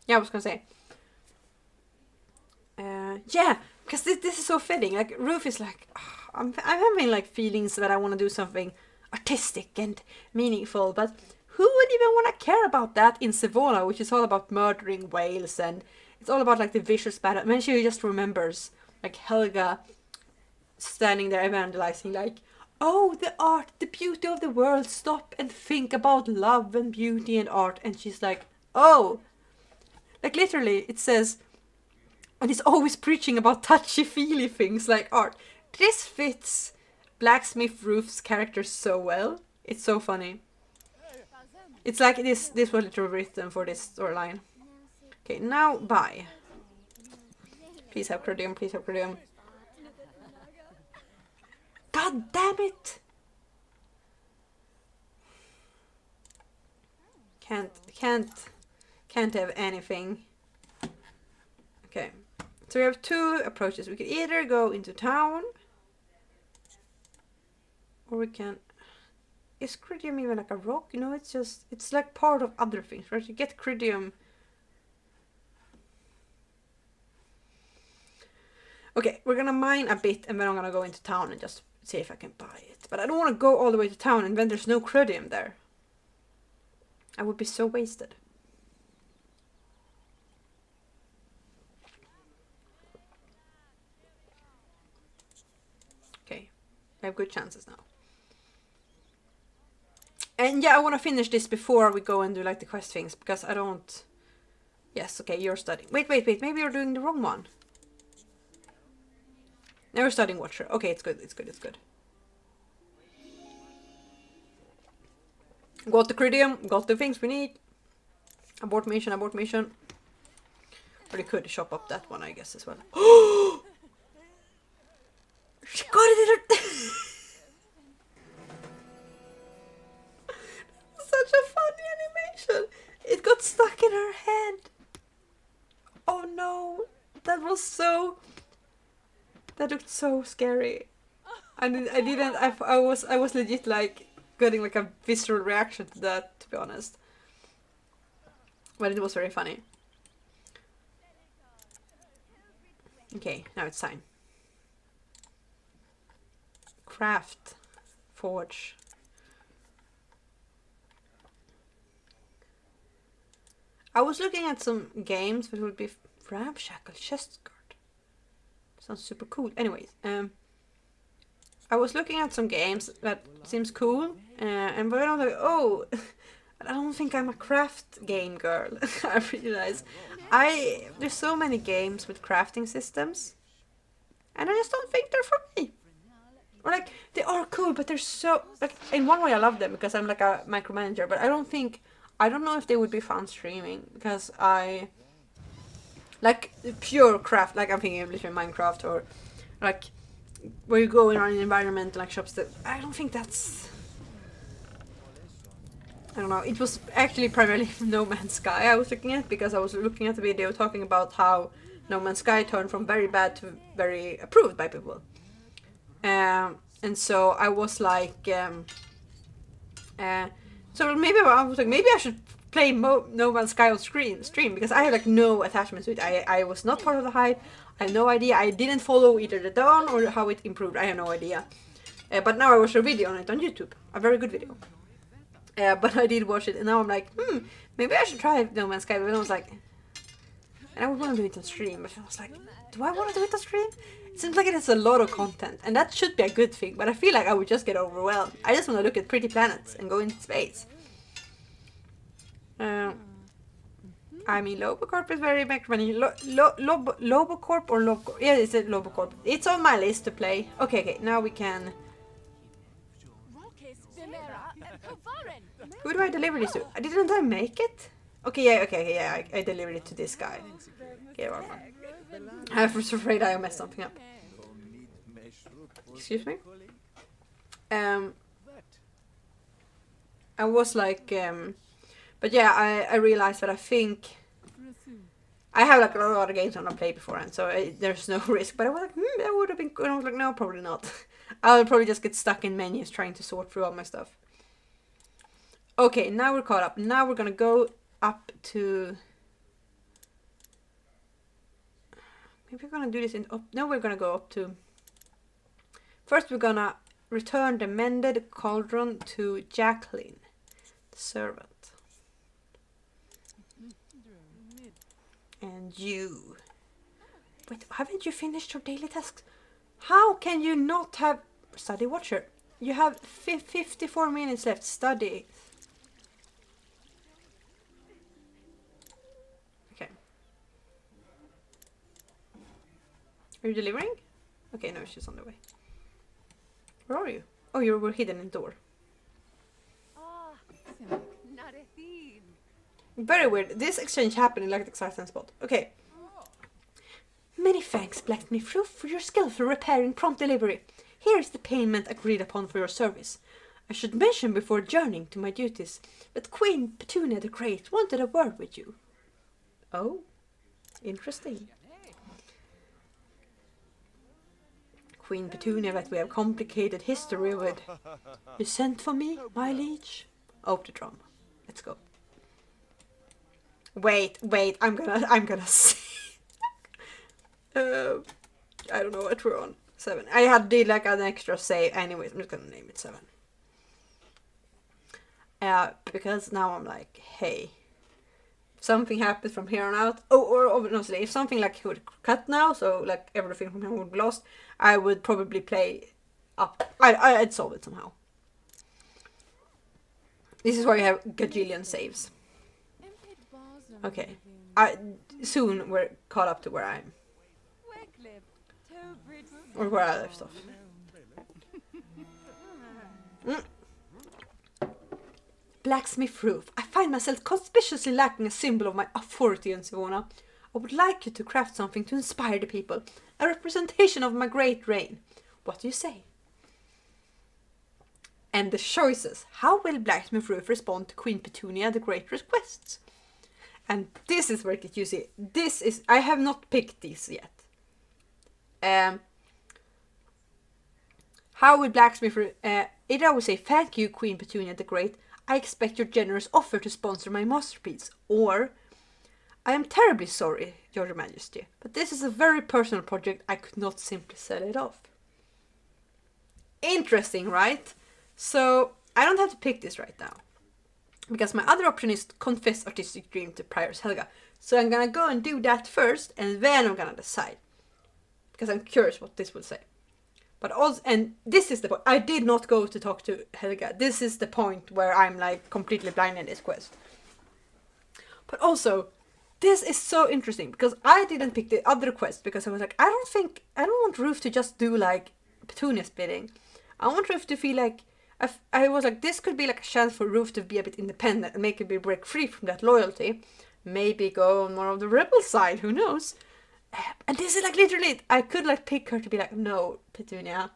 I was gonna say... yeah, because this is so fitting. Like, Ruth is like... I'm having like feelings that I want to do something artistic and meaningful, but who would even want to care about that in Sevona, which is all about murdering whales, and it's all about like the vicious battle. And then she just remembers like Helga standing there evangelizing, like, oh, the art, the beauty of the world, stop and think about love and beauty and art. And she's like, oh, like literally it says, and it's always preaching about touchy-feely things like art. This fits Blacksmith Ruth's character so well. It's so funny. It's like this was literally written for this storyline. Okay, now buy. Please have Crodium, please have Crodium. God damn it! Can't have anything. Okay. So we have 2 approaches. We could either go into town, Or we can... Is Cridium even like a rock? You know, it's just... It's like part of other things, right? You get Cridium... Okay, we're gonna mine a bit and then I'm gonna go into town and just see if I can buy it. But I don't want to go all the way to town and then there's no Cridium there. I would be so wasted. Okay, I have good chances now. And yeah, I want to finish this before we go and do like the quest things, because I don't... Yes, okay, you're studying. Wait, maybe you're doing the wrong one. Now we're studying Watcher. Okay, it's good. Got the Cridium, got the things we need. Abort mission. Or we could shop up that one, I guess, as well. She got it in her... Such a funny animation. It got stuck in her head. Oh no. That was so... That looked so scary. I was legit like getting like a visceral reaction to that, to be honest. But it was very funny. Okay, now it's time. Craft. Forge. I was looking at some games that would be ramshackle chest guard. Sounds super cool. Anyways, I was looking at some games that seems cool, and but I was like, oh, I don't think I'm a craft game girl. I realized there's so many games with crafting systems, and I just don't think they're for me. Or like they are cool, but they're so like in one way I love them because I'm like a micromanager, but I don't know if they would be fun streaming because I like pure craft, like I'm thinking of literally Minecraft or like where you go around an environment like shops that I don't think that's, I don't know. It was actually primarily No Man's Sky I was looking at because I was looking at the video talking about how No Man's Sky turned from very bad to very approved by people. And so I was like, so maybe I was like, maybe I should play No Man's Sky on stream because I have like no attachment to it. I was not part of the hype. I have no idea. I didn't follow either the dawn or how it improved. I have no idea. But now I watched a video on it on YouTube. A very good video. But I did watch it and now I'm like, maybe I should try No Man's Sky. But I was like, and I would want to do it on stream. But I was like, do I want to do it on stream? It seems like it has a lot of content, and that should be a good thing, but I feel like I would just get overwhelmed. I just want to look at pretty planets and go into space. I mean, Lobocorp is very micromanaging. Lobocorp or Lobocorp? Yeah, it's a Lobocorp. It's on my list to play. Okay, now we can... Who do I deliver this to? Didn't I make it? Okay, yeah, I delivered it to this guy. Okay, well, I was afraid I messed something up. Excuse me? I was like, but yeah, I realized that I think I have like a lot of games I want to play beforehand, so there's no risk. But I was like, that would have been good. I was like, no, probably not. I'll probably just get stuck in menus trying to sort through all my stuff. Okay, now we're caught up. Now we're gonna go up to... Maybe we're gonna do this in... No, we're gonna go up to... First we're gonna return the mended cauldron to Jacqueline, the servant. And you... Wait, haven't you finished your daily tasks? How can you not have... Study Watcher. You have 54 minutes left. Study. Are you delivering? Okay, no, she's on the way. Where are you? Oh, you were hidden in the door. Very weird. This exchange happened in like the exact same spot. Okay. Many thanks, blacksmith, for your skillful repair and prompt delivery. Here is the payment agreed upon for your service. I should mention before journeying to my duties that Queen Petunia the Great wanted a word with you. Oh, interesting. Queen Petunia that we have complicated history with. You sent for me, my liege? Oh, the drum. Let's go. Wait, I'm gonna see. I don't know what we're on. 7. I did like an extra save. Anyways, I'm just gonna name it 7. Because now I'm like, hey, if something happens from here on out. Oh, or honestly, if something like would cut now, so like everything from here would be lost, I would probably play up. I'd solve it somehow. This is why you have gajillion saves. Okay, soon we're caught up to where I'm. Or where I left off. Blacksmith roof. I find myself conspicuously lacking a symbol of my authority in Sevona. I would like you to craft something to inspire the people. A representation of my great reign. What do you say? And the choices. How will Blacksmith roof respond to Queen Petunia the Great requests? And this is where it gets juicy. This is... I have not picked this yet. How will Blacksmith... either I would say, thank you, Queen Petunia the Great. I expect your generous offer to sponsor my masterpiece. Or, I am terribly sorry, Your Majesty, but this is a very personal project. I could not simply sell it off. Interesting, right? So, I don't have to pick this right now. Because my other option is to confess artistic dream to Prioress Helga. So I'm gonna go and do that first, and then I'm gonna decide. Because I'm curious what this will say. But also, and this is the point, I did not go to talk to Helga. This is the point where I'm like completely blind in this quest. But also, this is so interesting because I didn't pick the other quest because I was like, I don't want Ruth to just do like Petunia's bidding. I want Ruth to feel like, I was like, this could be like a chance for Ruth to be a bit independent and make it break free from that loyalty. Maybe go on more of the rebel side, who knows? And this is like literally, I could like pick her to be like, no, Petunia,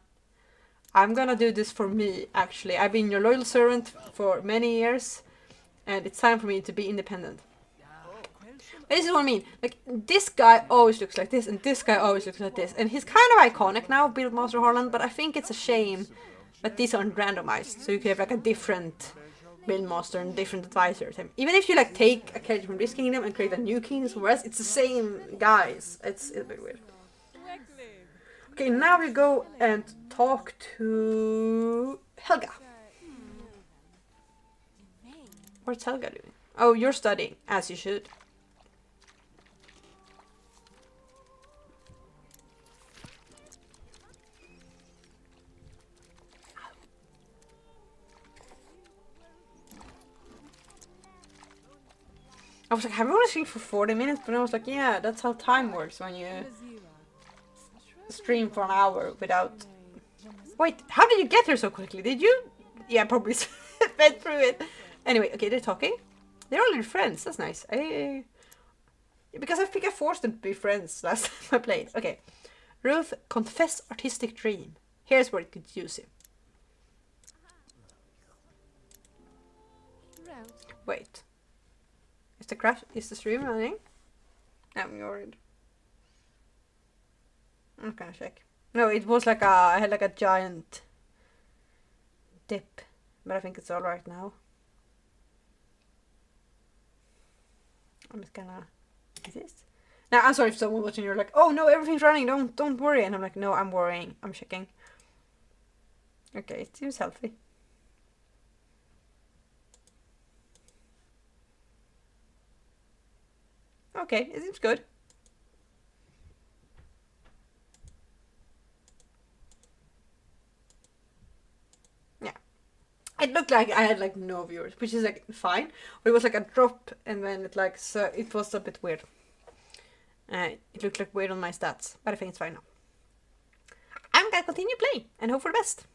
I'm gonna do this for me, actually. I've been your loyal servant for many years, and it's time for me to be independent. But this is what I mean. Like, this guy always looks like this, and this guy always looks like this. And he's kind of iconic now, Buildmaster Harlan, but I think it's a shame that these aren't randomized. So you could have like a different Buildmaster and different advisors. Even if you like take a character from this kingdom and create a new kingdom somewhere else, it's the same guys. It's a bit weird. Okay, now we go and talk to Helga. What's Helga doing? Oh, you're studying, as you should. I was like, I've only streamed for 40 minutes, but I was like, yeah, that's how time works when you stream for an hour without... Wait, how did you get here so quickly? Did you? Yeah, probably sped through it. Anyway, okay, they're talking. They're already friends, that's nice. Because I think I forced them to be friends last time I played. Okay. Ruth, confess artistic dream. Here's where it gets juicy. Wait. Is the stream running? I'm worried. I'm gonna check. No, it was like I had like a giant dip, but I think it's all right now. I'm just gonna. Is this? Now I'm sorry if someone watching you're like, oh no, everything's running. Don't worry, and I'm like, no, I'm worrying. I'm checking. Okay, it seems healthy. Okay, it seems good. Yeah. It looked like I had like no viewers, which is like fine. But it was like a drop and then it like, so it was a bit weird. It looked like weird on my stats, but I think it's fine now. I'm gonna continue playing and hope for the best.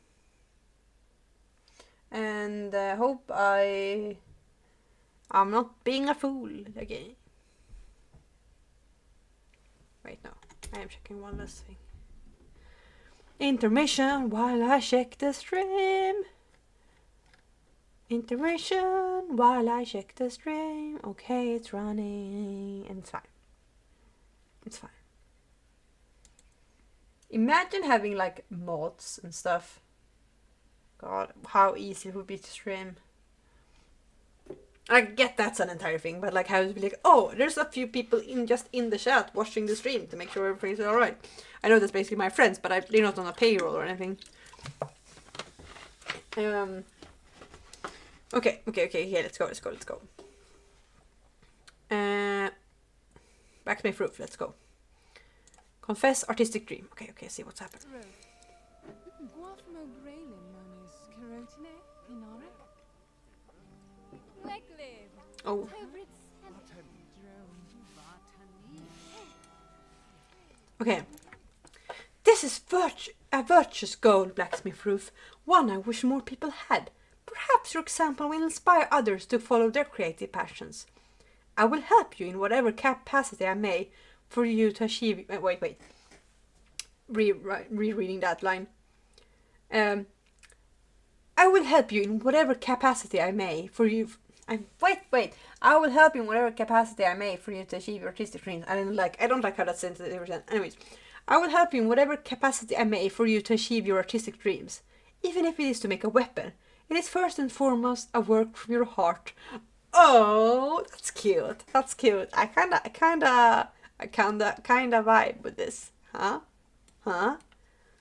And hope I'm not being a fool again. Wait, no. I am checking one last thing. Intermission while I check the stream. Intermission while I check the stream. Okay, it's running. And it's fine. It's fine. Imagine having like mods and stuff. God, how easy it would be to stream. I get that's an entire thing, but like how to be like, oh, there's a few people in the chat watching the stream to make sure everything's alright. I know that's basically my friends, but they're not on a payroll or anything. Okay, yeah, let's go. Backsmith roof, let's go. Confess artistic dream. Okay, see what's happened. Oh. Okay. This is a virtuous goal, blacksmith roof. One I wish more people had. Perhaps your example will inspire others to follow their creative passions. I will help you in whatever capacity I may for you to achieve... Wait. Rereading that line. I will help you in whatever capacity I may for you... Wait. I will help you in whatever capacity I may for you to achieve your artistic dreams. I don't like how that sentence is. Anyways. I will help you in whatever capacity I may for you to achieve your artistic dreams. Even if it is to make a weapon. It is first and foremost a work from your heart. Oh, that's cute. I kinda vibe with this. Huh?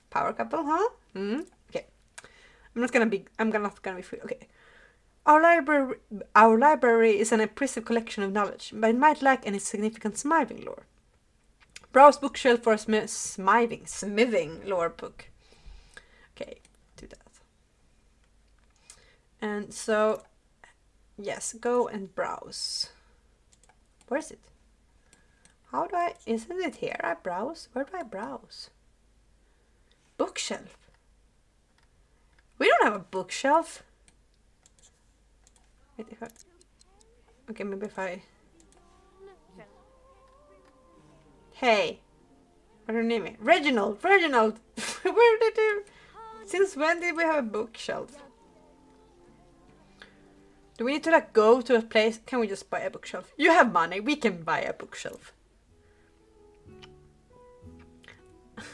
Power couple, huh? Okay. I'm not gonna be free. Okay. Our library is an impressive collection of knowledge, but it might lack any significant smithing lore. Browse bookshelf for a smithing lore book. Okay, do that. And so, yes, go and browse. Where is it? Isn't it here I browse? Where do I browse? Bookshelf. We don't have a bookshelf. Wait, okay, maybe if I... Hey. What do you name it? Reginald! Where did you... Since when did we have a bookshelf? Do we need to like go to a place? Can we just buy a bookshelf? You have money, we can buy a bookshelf.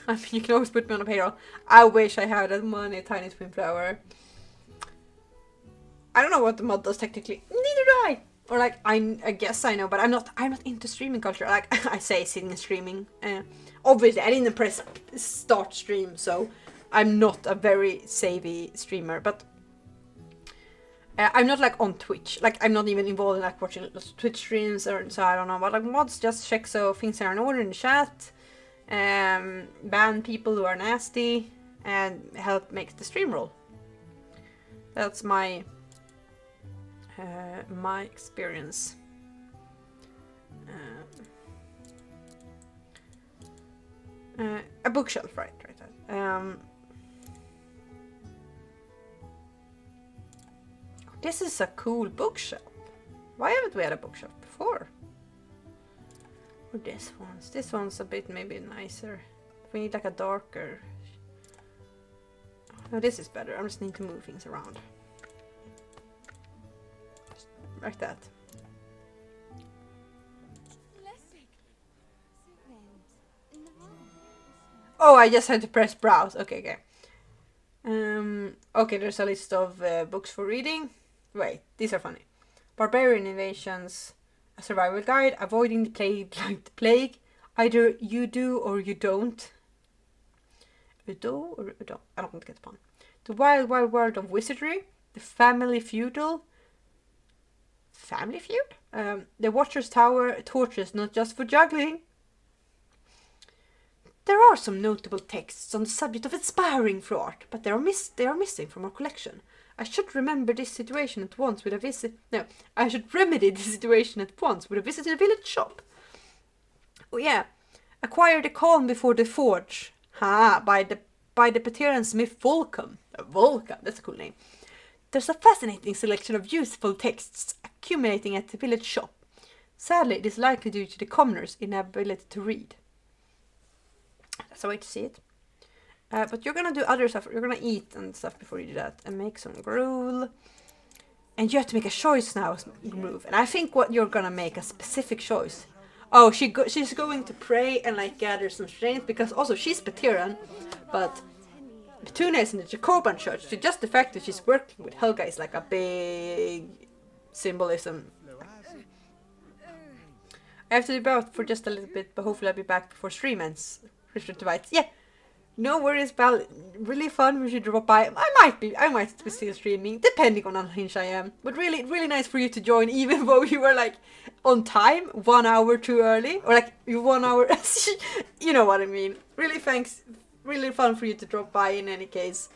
I mean, you can always put me on a payroll. I wish I had that money, Tiny Twin Flower. I don't know what the mod does technically. Neither do I. Or like, I guess I know, but I'm not into streaming culture. Like I say, sitting and streaming. Obviously, I didn't press start stream, so I'm not a very savvy streamer. But I'm not like on Twitch. Like I'm not even involved in like watching Twitch streams, or so I don't know. But like mods, just check so things are in order in the chat. Ban people who are nasty and help make the stream roll. That's my experience. A bookshelf, right. This is a cool bookshelf. Why haven't we had a bookshelf before? Or this one's a bit maybe nicer. We need like a darker. Oh, this is better. I just need to move things around. Just like that. Oh, I just had to press browse. Okay. Okay, there's a list of books for reading. Wait, these are funny. Barbarian Invasions, a survival guide, avoiding the plague like the plague. Either you do or you don't. You do or you don't. I don't get the pun. The Wild World of Wizardry, the Family Feud? The Watcher's Tower, torches not just for juggling. There are some notable texts on the subject of inspiring for art, but they are missing from our collection. I should remember this situation at once with a visit. No, I should remedy this situation at once with a visit to the village shop. Oh yeah, acquire the calm before the forge. By the Petunia smith Volcom. Volcom, that's a cool name. There's a fascinating selection of useful texts accumulating at the village shop. Sadly, it is likely due to the commoners' inability to read. That's a way to see it. But you're gonna do other stuff. You're gonna eat and stuff before you do that. And make some gruel. And you have to make a choice now, Groove. And I think what you're gonna make a specific choice. Oh, she's going to pray and like gather some strength because also she's Peteran, but Petunia is in the Jacoban church, so just the fact that she's working with Helga is like a big symbolism. I have to be out for just a little bit, but hopefully I'll be back before stream ends. Richard Devites. Yeah, no worries, pal. Really fun. We should drop by. I might be still streaming, depending on how unhinged I am. But really nice for you to join, even though you were like on time, 1 hour too early, or like you 1 hour. You know what I mean. Really thanks. Really fun for you to drop by. In any case,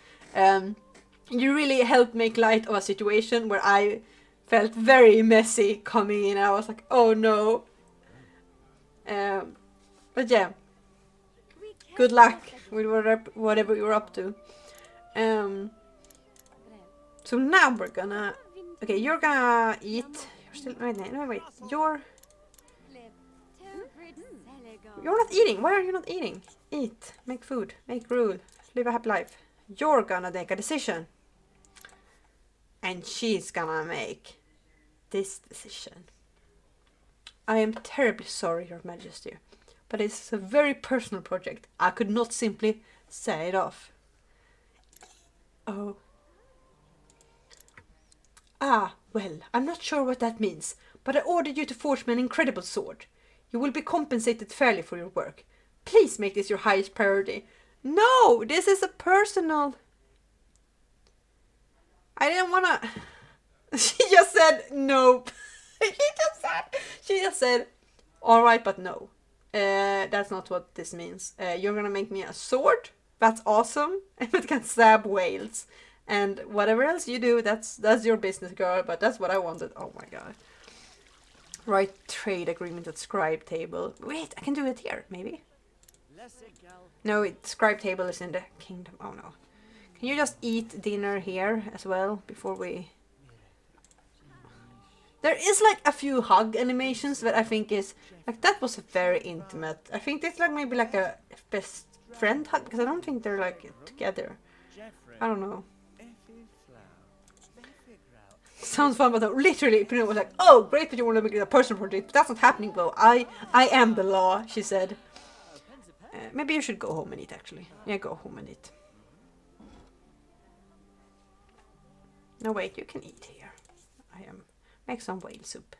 you really helped make light of a situation where I felt very messy coming in. I was like, oh no. But yeah, good luck with whatever you're up to. So now we're gonna. Okay, you're gonna eat. You're still. Wait. You're not eating. Why are you not eating? Eat. Make food. Make rule. Live a happy life. You're gonna make a decision. And she's gonna make this decision. I am terribly sorry, Your Majesty, but it's a very personal project. I could not simply say it off. Oh. Ah, well, I'm not sure what that means, but I ordered you to forge me an incredible sword. You will be compensated fairly for your work. Please make this your highest priority. No, this is a personal... I didn't wanna... She just said nope. She just said, alright, but no. That's not what this means. You're gonna make me a sword? That's awesome. And it can stab whales. And whatever else you do, that's your business, girl. But that's what I wanted. Oh my god. Right, trade agreement at scribe table. Wait, I can do it here, maybe? No, scribe table is in the kingdom. Oh no. Can you just eat dinner here as well before we... There is like a few hug animations that I think is... Like that was very intimate. I think it's like maybe like a best friend hug because I don't think they're like together. I don't know. Sounds fun, but literally Petunia was like, oh great that you want to make it a personal project, but that's not happening though. I am the law, she said. Maybe you should go home and eat actually. Yeah, go home and eat. No wait, you can eat here. Make some whale soup.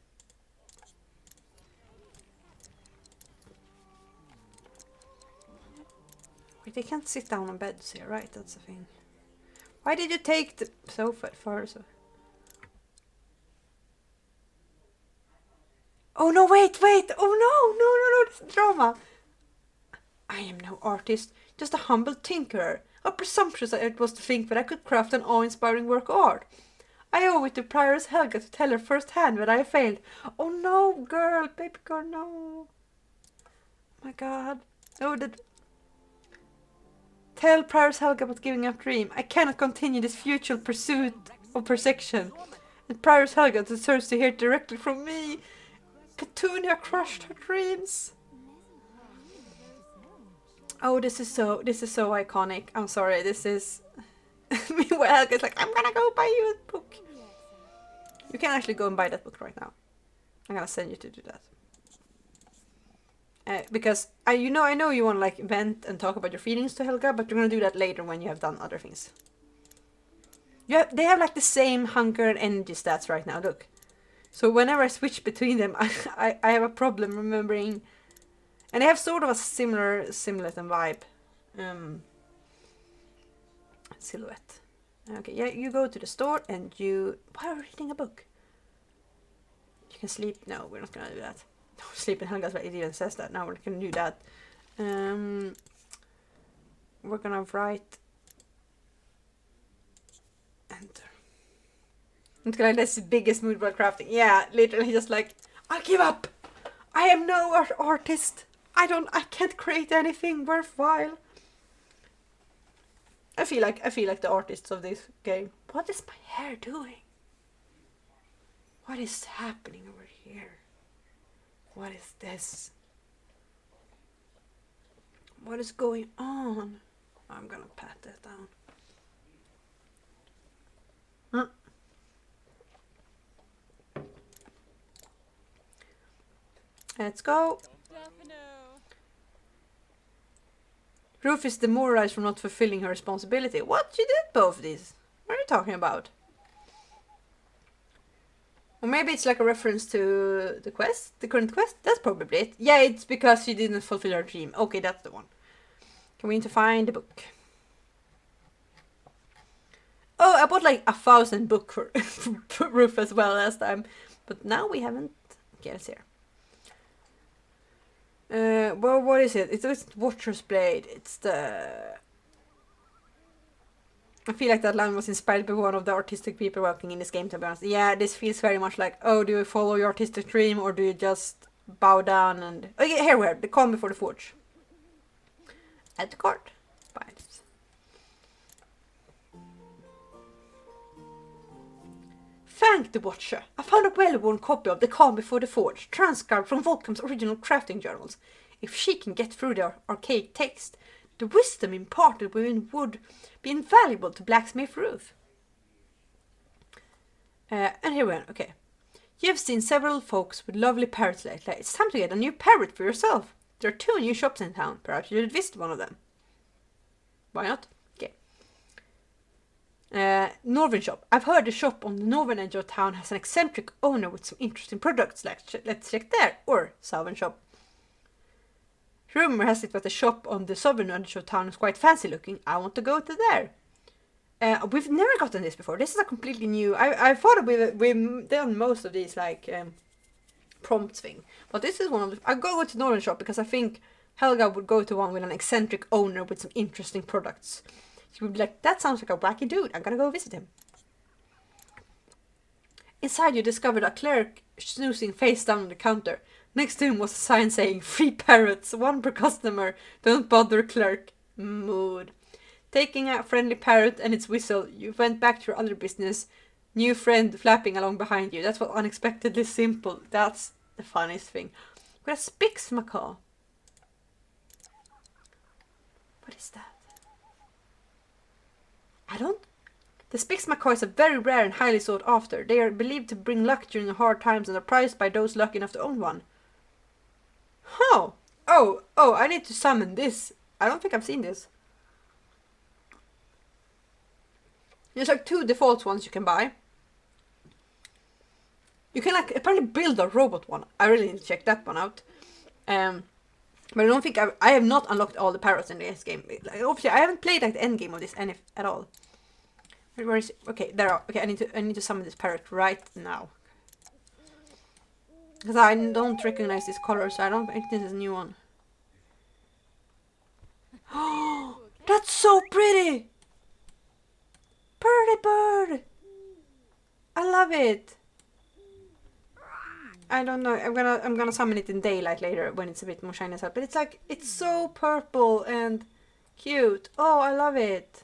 Wait, they can't sit down on beds here, right? That's the thing. Why did you take the sofa at first? Oh no, wait! Oh no, this is drama! I am no artist, just a humble tinkerer. How presumptuous it was to think that I could craft an awe-inspiring work of art. I owe it to Prioress Helga to tell her firsthand that I failed. Oh no, girl, baby girl, no. Oh my god. Oh, tell Prioress Helga about giving up dream. I cannot continue this futile pursuit of perfection. And Prioress Helga deserves to hear directly from me. Petunia crushed her dreams. Oh, this is so iconic. I'm sorry, this is... Meanwhile, Helga's like, I'm gonna go buy you a book. You can actually go and buy that book right now. I'm gonna send you to do that. Because I know you want to like vent and talk about your feelings to Helga, but you're gonna do that later when you have done other things. They have like the same hunger and energy stats right now, look. So whenever I switch between them, I have a problem remembering. And they have sort of a similar vibe. Silhouette. Okay, yeah, you go to the store and you... Why are you reading a book? You can sleep. No, we're not gonna do that. No, sleep in Helga's, it even says that. No, we're not gonna do that. We're gonna write... Enter. It's gonna that's the biggest mood about crafting. Yeah, literally just like, I give up! I am no artist! I can't create anything worthwhile. I feel like the artists of this game. What is my hair doing? What is happening over here? What is this? What is going on? I'm gonna pat that down. Let's go. Ruth is demoralized for not fulfilling her responsibility. What? She did both these. What are you talking about? Or maybe it's like a reference to the quest, the current quest? That's probably it. Yeah, it's because she didn't fulfill her dream. Okay, that's the one. Can we need to find the book? Oh, I bought like 1,000 books for Ruth as well last time. But now we haven't. Okay, let's see here. Well, what is it? It's Watcher's Blade. It's the... I feel like that line was inspired by one of the artistic people working in this game, to be honest. Yeah, this feels very much like, oh, do you follow your artistic dream or do you just bow down and... Okay, here we are, the calm before the forge. Add to cart. Buy this. Thank the Watcher. I found a well-worn copy of The Calm Before the Forge, transcribed from Volcom's original crafting journals. If she can get through their archaic text, the wisdom imparted within would be invaluable to blacksmith Ruth. And here we are, okay. You've seen several folks with lovely parrots lately. It's time to get a new parrot for yourself. There are 2 new shops in town. Perhaps you should visit one of them. Why not? Okay. Northern shop. I've heard the shop on the northern edge of town has an eccentric owner with some interesting products. Let's check there. Or southern shop. Rumor has it that the shop on the southern edge of town is quite fancy looking. I want to go to there. We've never gotten this before. This is a completely new... I thought we've done most of these like prompts thing. But this is one of the... I'll go to northern shop because I think Helga would go to one with an eccentric owner with some interesting products. She would be like, that sounds like a wacky dude. I'm gonna go visit him. Inside you discovered a clerk snoozing face down on the counter. Next to him was a sign saying, free parrots, 1 per customer, don't bother clerk. Mood. Taking a friendly parrot and its whistle, you went back to your other business. New friend flapping along behind you. That was unexpectedly simple. That's the funniest thing. Got a Spix macaw. What is that? The Spix macaw is a very rare and highly sought after. They are believed to bring luck during hard times and are prized by those lucky enough to own one. Huh. Oh, I need to summon this. I don't think I've seen this. There's like 2 default ones you can buy. You can like apparently build a robot one. I really need to check that one out. But I don't think I have not unlocked all the parrots in this game. Like, obviously, I haven't played like the end game of this at all. Where is it? Okay, there are. Okay, I need to summon this parrot right now. Because I don't recognize this color, so I don't think this is a new one. Oh, that's so pretty! Pretty bird! I love it. I don't know. I'm gonna summon it in daylight later when it's a bit more shiny as well. But it's like it's so purple and cute. Oh, I love it.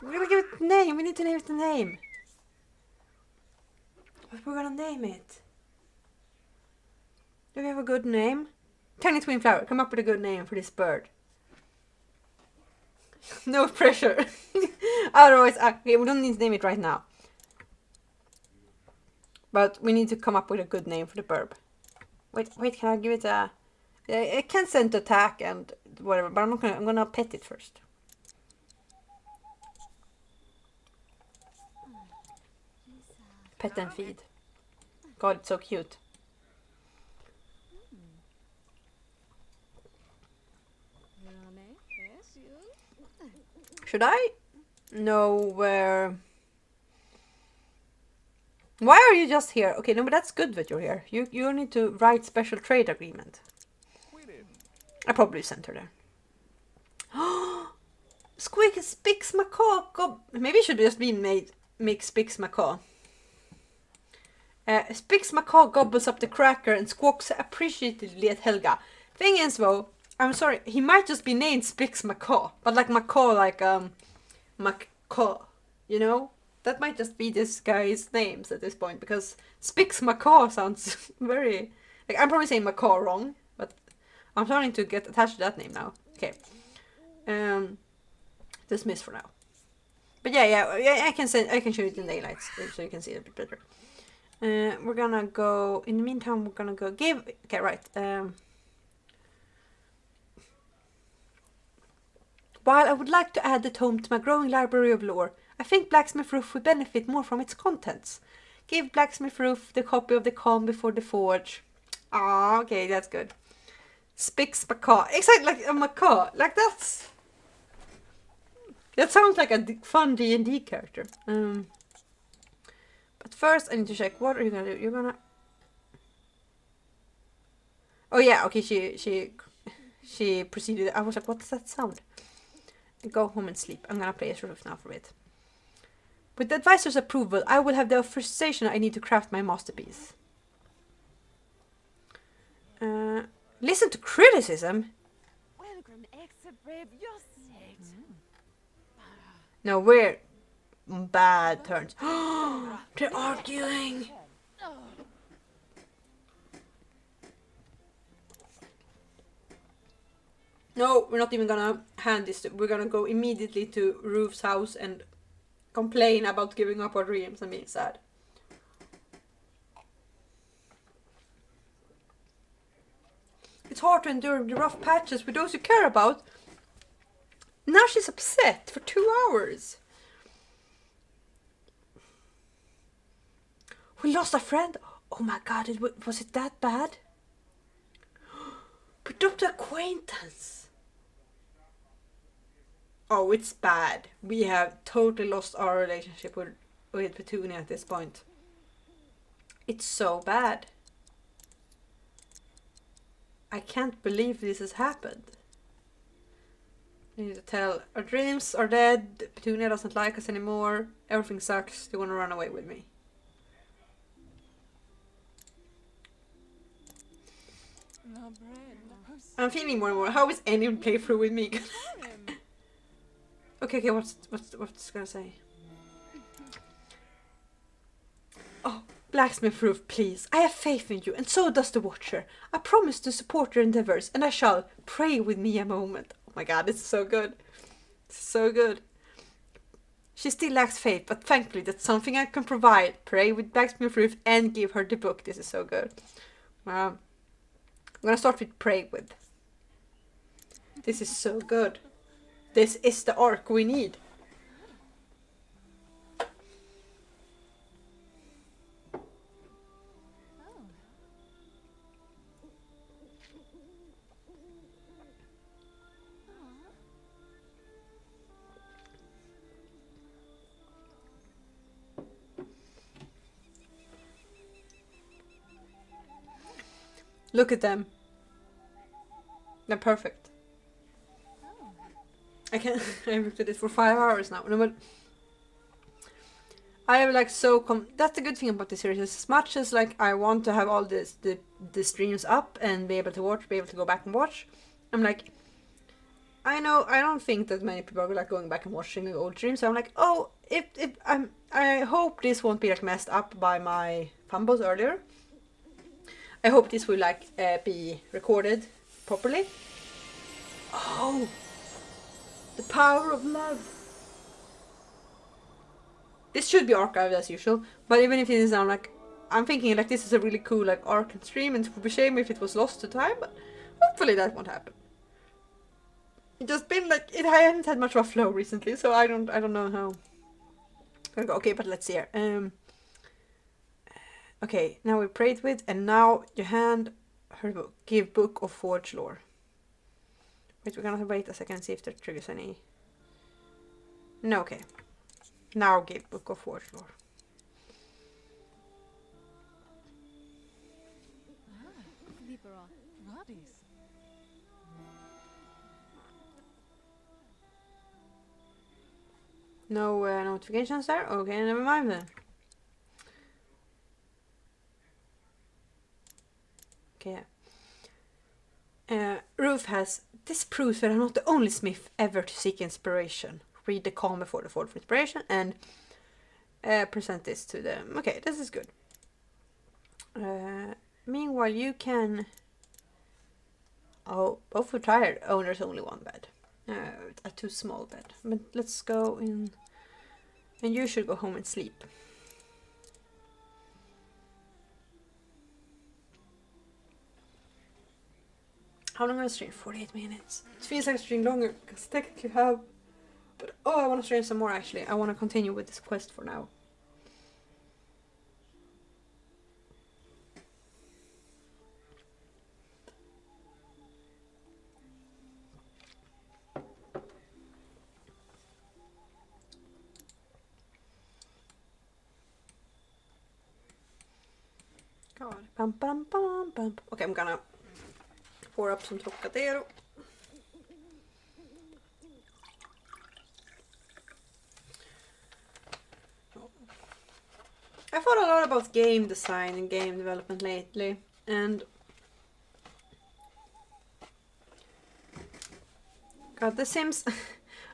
We're gonna give it a name. We need to name it a name. What we're gonna name it? Do we have a good name? Tiny Twin Flower. Come up with a good name for this bird. No pressure. Otherwise, okay, we don't need to name it right now. But we need to come up with a good name for the bird. Wait, can I give it a... It can send attack and whatever, but I'm gonna pet it first. Pet and feed. God, it's so cute. Should I know where... Why are you just here? Okay, no, but that's good that you're here. You need to write special trade agreement. I probably sent her there. Squeak Spix macaw. Maybe it should just be make Spix macaw. Spix macaw gobbles up the cracker and squawks appreciatively at Helga. Thing is though, I'm sorry, he might just be named Spix macaw, but like macaw, like macaw, you know? That might just be this guy's names at this point, because Spix macaw sounds very... Like, I'm probably saying macaw wrong, but I'm starting to get attached to that name now. Okay. Dismiss for now. But yeah, I can show it in daylight, so you can see it a bit better. We're gonna go, in the meantime, we're gonna go give, okay, right. While I would like to add the tome to my growing library of lore, I think Blacksmith Roof would benefit more from its contents. Give Blacksmith Roof the copy of the calm before the forge. Ah, okay, that's good. Spix macaw. Exactly like a macaw. Like that sounds like a fun D&D character. But first I need to check, what are you gonna do? You're gonna... Oh yeah, okay, she proceeded. I was like, what does that sound? Go home and sleep. I'm gonna play as Roof now for a bit. With the advisor's approval, I will have the authorization I need to craft my masterpiece. Listen to criticism? No, we're bad turns. They're arguing. No, we're not even gonna hand this to... We're gonna go immediately to Roof's house and complain about giving up our dreams and being sad. It's hard to endure the rough patches with those you care about. Now she's upset for 2 hours. We lost a friend. Oh my god, was it that bad? We dropped the acquaintance. Oh, it's bad. We have totally lost our relationship with Petunia at this point. It's so bad. I can't believe this has happened. I need to tell, our dreams are dead, Petunia doesn't like us anymore, everything sucks, they want to run away with me. I'm feeling more and more, how is anyone playthrough with me? Okay, what's gonna say? Oh, Blacksmith Roof, please. I have faith in you, and so does the Watcher. I promise to support your endeavors, and I shall. Pray with me a moment. Oh my god, it's so good. It's so good. She still lacks faith, but thankfully that's something I can provide. Pray with Blacksmith Roof and give her the book. This is so good. I'm gonna start with pray with. This is so good. This is the arc we need. Look at them. They're perfect. I can't. I've looked at this for 5 hours now. No, but I have like that's the good thing about this series. As much as like I want to have all the streams up and be able to watch, be able to go back and watch, I'm like, I don't think that many people are like going back and watching the old streams. So I'm like, oh, I hope this won't be like messed up by my fumbles earlier. I hope this will like be recorded properly. Oh, the power of love. This should be archived as usual, but even if it is, I'm thinking like this is a really cool like arc and stream, and it would be a shame if it was lost to time, but hopefully that won't happen. It just been like I haven't had much of a flow recently, so I don't know how. Okay, but let's see here. Okay, now we prayed with, and now you hand her book. Give book of forge lore. Wait, we're gonna wait a second and see if that triggers any. No, okay. Now give book of forge lore. No notifications there? Okay, never mind then. Okay. Ruth has, this proves that I'm not the only smith ever to seek inspiration. Read the calm before the fall for inspiration and present this to them. Okay, this is good. Meanwhile, you can... Oh, both for tired owners only one bed. A too small bed. But let's go in... And you should go home and sleep. How long have I streamed? 48 minutes. It feels like I streamed longer because technically I have. But oh, I want to stream some more actually. I want to continue with this quest for now. God. Bum, bum, bum, bum. Okay, I'm gonna pour up some Trocadero. I thought a lot about game design and game development lately, and God, The Sims.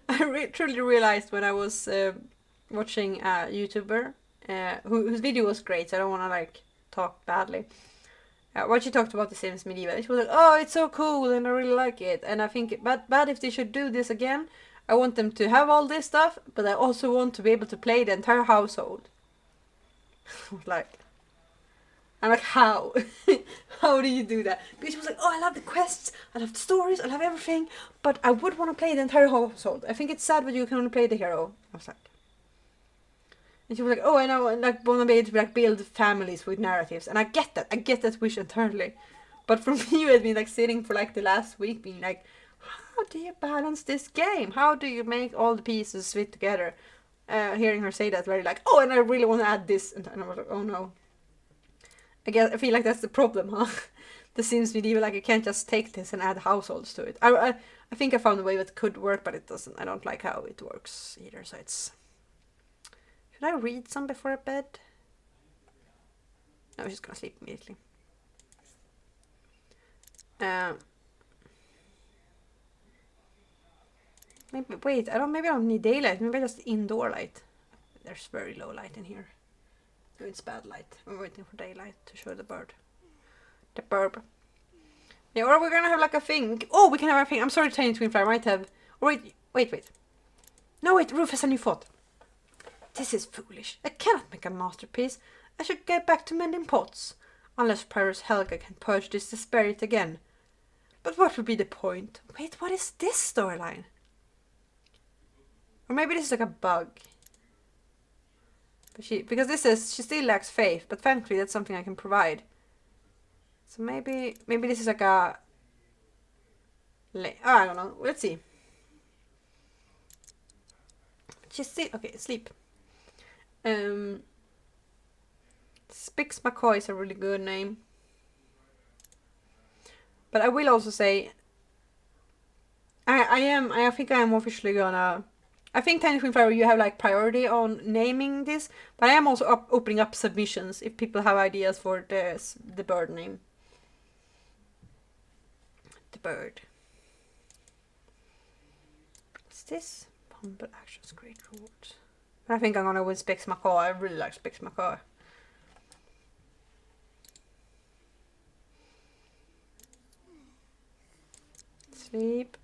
I truly realized when I was watching a YouTuber whose video was great, so I don't want to like talk badly. What she talked about The Sims Medieval, she was like, "Oh, it's so cool, and I really like it." And I think, but if they should do this again, I want them to have all this stuff, but I also want to be able to play the entire household. Like, I'm like, how? How do you do that? Because she was like, "Oh, I love the quests, I love the stories, I love everything, but I would want to play the entire household. I think it's sad that you can only play the hero." I was like, and she was like, "Oh, I know, like, want to be able to like build families with narratives," and I get that wish entirely. But for me, it's been like sitting for like the last week, being like, how do you balance this game? How do you make all the pieces fit together? Hearing her say that, very like, "Oh, and I really want to add this," and I was like, "Oh no." I feel like that's the problem, huh? The Sims Medieval, like, you can't just take this and add households to it. I think I found a way that could work, but it doesn't. I don't like how it works either, so it's... Should I read some before bed? No, she's gonna sleep immediately. Maybe, wait, maybe I don't need daylight. Maybe just indoor light. There's very low light in here. So it's bad light. I'm waiting for daylight to show the bird. The burb. Yeah, or we're gonna have like a thing. Oh, we can have a thing. I'm sorry, Tiny Twin Fly. I might have... Or wait. No, wait, Roof has a new thought. This is foolish. I cannot make a masterpiece. I should get back to mending pots. Unless Prioress Helga can purge this spirit again. But what would be the point? Wait, what is this storyline? Or maybe this is like a bug. But because this is, she still lacks faith, but thankfully that's something I can provide. So maybe this is like a... I don't know. Let's see. She's still... Okay, sleep. Spix McCoy is a really good name. But I will also say... I think I am officially gonna... I think Tiny Twin Flower, you have like priority on naming this, but I am also opening up submissions if people have ideas for the bird name. The bird. What's this? Humble actions, great rewards. I think I'm gonna win Spix Macaw. I really like Spix Macaw. Sleep.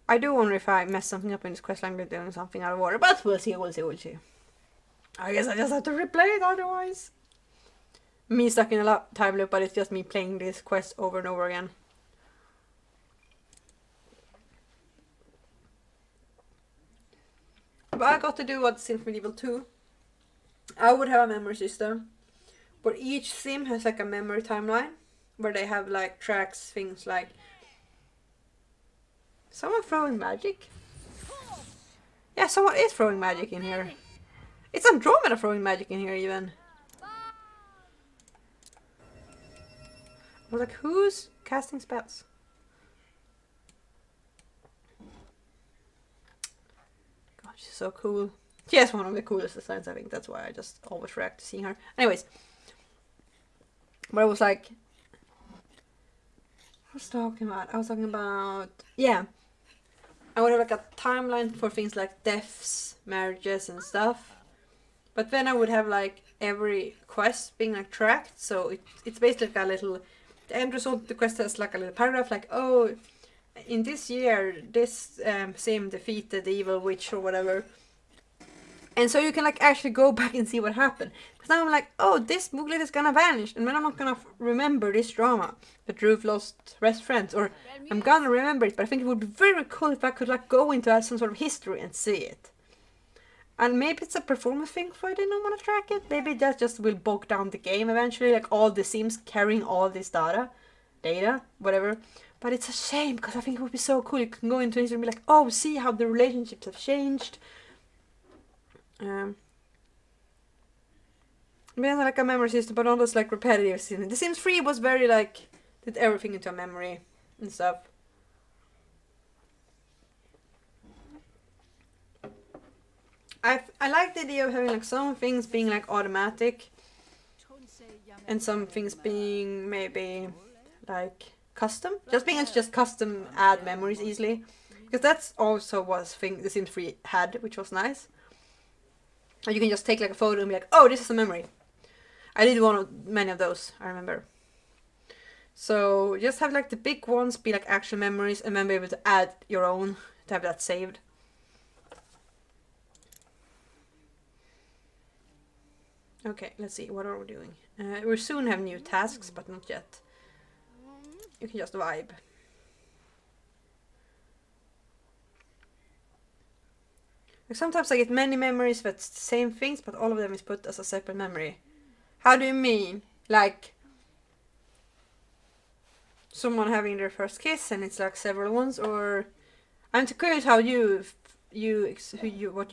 I do wonder if I mess something up in this questline by doing something out of order, but we'll see. I guess I just have to replay it otherwise. Me stuck in a time loop, but it's just me playing this quest over and over again. But I got to do what Sims Medieval 2. I would have a memory system, but each sim has like a memory timeline where they have like tracks, things like... Someone throwing magic? Yeah, someone is throwing magic in here. It's Andromeda throwing magic in here even. I was like, who's casting spells? God, she's so cool. She has one of the coolest designs, I think. That's why I just always react to seeing her. Anyways. But I was like... I was talking about... Yeah. I would have like a timeline for things like deaths, marriages and stuff. But then I would have like every quest being like tracked. So it's basically like a little... The end result of the quest has like a little paragraph like, oh, in this year, this sim defeated the evil witch or whatever. And so you can like actually go back and see what happened. Because now I'm like, oh, this booklet is gonna vanish, and then I'm not gonna remember this drama that Ruth lost best friends, or I'm gonna remember it, but I think it would be very cool if I could like go into some sort of history and see it. And maybe it's a performance thing for I didn't want to track it. Maybe that just will bog down the game eventually, like all the sims carrying all this data, whatever. But it's a shame because I think it would be so cool. You can go into history and be like, oh, see how the relationships have changed. Maybe like a memory system, but not as like repetitive system. The Sims 3 was very like did everything into a memory and stuff. I like the idea of having like some things being like automatic, and some things being maybe like custom. Just being it's just custom add memories easily, because that's also was thing the Sims 3 had, which was nice. And you can just take like a photo and be like, oh, this is a memory. I did many of those, I remember. So just have like the big ones be like actual memories, and then be able to add your own to have that saved. Okay, let's see, what are we doing? We'll soon have new tasks, but not yet. You can just vibe. Like sometimes I get many memories that's the same things, but all of them is put as a separate memory. How do you mean? Like someone having their first kiss and it's like several ones, or I'm curious how what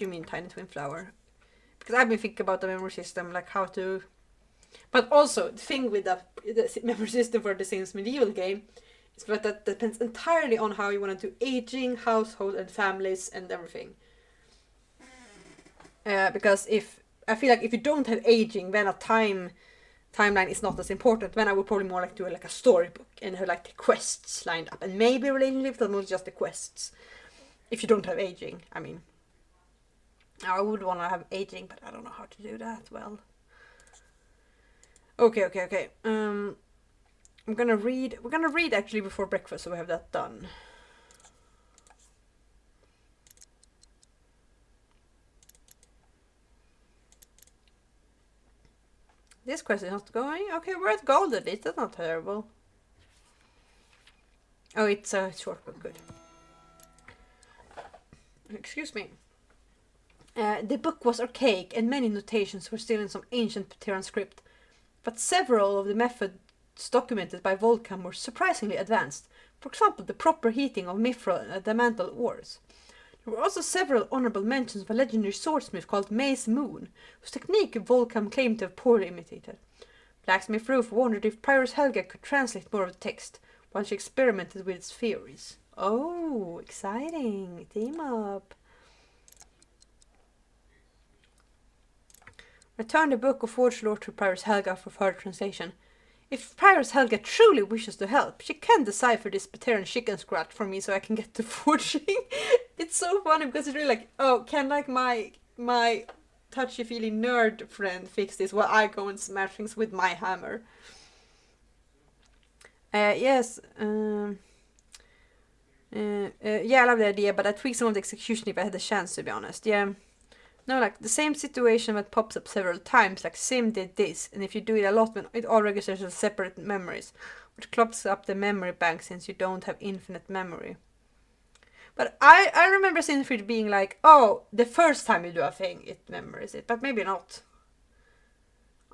you mean, Tiny Twin Flower, because I've been thinking about the memory system, like how to, but also the thing with the memory system for the Sims Medieval game is that depends entirely on how you want to do aging, household, and families and everything. Because if I feel like if you don't have aging, then a timeline is not as important. Then I would probably more like do like a storybook and have like the quests lined up, and maybe relationships, but not just the quests. If you don't have aging, I mean, I would want to have aging, but I don't know how to do that well. Okay. I'm gonna read. We're gonna read actually before breakfast, so we have that done. This quest is not going. Okay, we're at gold at least. That's not terrible. Oh, it's a short book. Good. Excuse me. The book was archaic, and many notations were still in some ancient Terran script. But several of the methods documented by Volcam were surprisingly advanced. For example, the proper heating of mithril and adamantal ores. There were also several honorable mentions of a legendary swordsmith called Mace Moon, whose technique Volcam claimed to have poorly imitated. Blacksmith Ruth wondered if Prioress Helga could translate more of the text, while she experimented with its theories. Oh, exciting! Team up! Return the Book of Forge Lore to Prioress Helga for further translation. If Prioress Helga truly wishes to help, she can decipher this Baterian chicken scratch for me so I can get to forging. It's so funny because it's really like, oh, can like my touchy-feely nerd friend fix this while I go and smash things with my hammer? Yes. Yeah, I love the idea, but I'd tweak some of the execution if I had the chance, to be honest. Yeah. No, like the same situation that pops up several times, like Sim did this, and if you do it a lot, it all registers as separate memories, which clogs up the memory bank since you don't have infinite memory. But I remember Sim 3 being like, oh, the first time you do a thing, it memorizes it, but maybe not.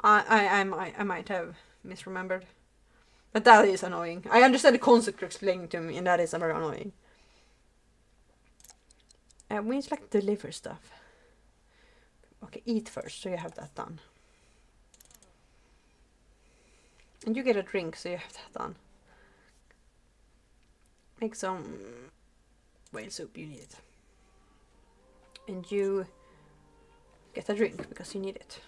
I might have misremembered. But that is annoying. I understand the concept you're explaining to me, and that is very annoying. We need to like deliver stuff. Okay, eat first, so you have that done. And you get a drink, so you have that done. Make some whale soup, you need it. And you get a drink, because you need it.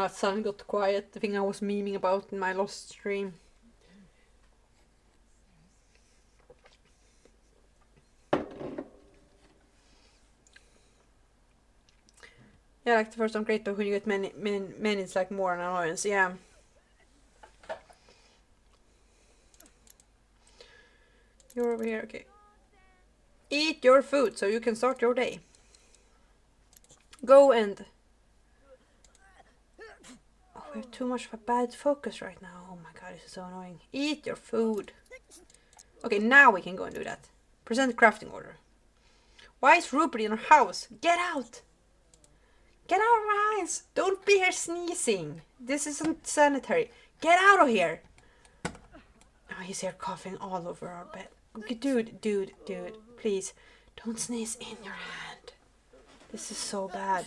Now it suddenly got quiet. The thing I was memeing about in my lost stream. Yeah, like the first one, great, but when you get many, it's like more an annoyance. Yeah. You're over here, okay. Eat your food so you can start your day. Go and... Oh, we have too much of a bad focus right now. Oh my god, this is so annoying. Eat your food. Okay, now we can go and do that. Present crafting order. Why is Rupert in our house? Get out! Get out of my house! Don't be here sneezing. This isn't sanitary. Get out of here! Oh, he's here coughing all over our bed. Okay, dude, please. Don't sneeze in your hand. This is so bad.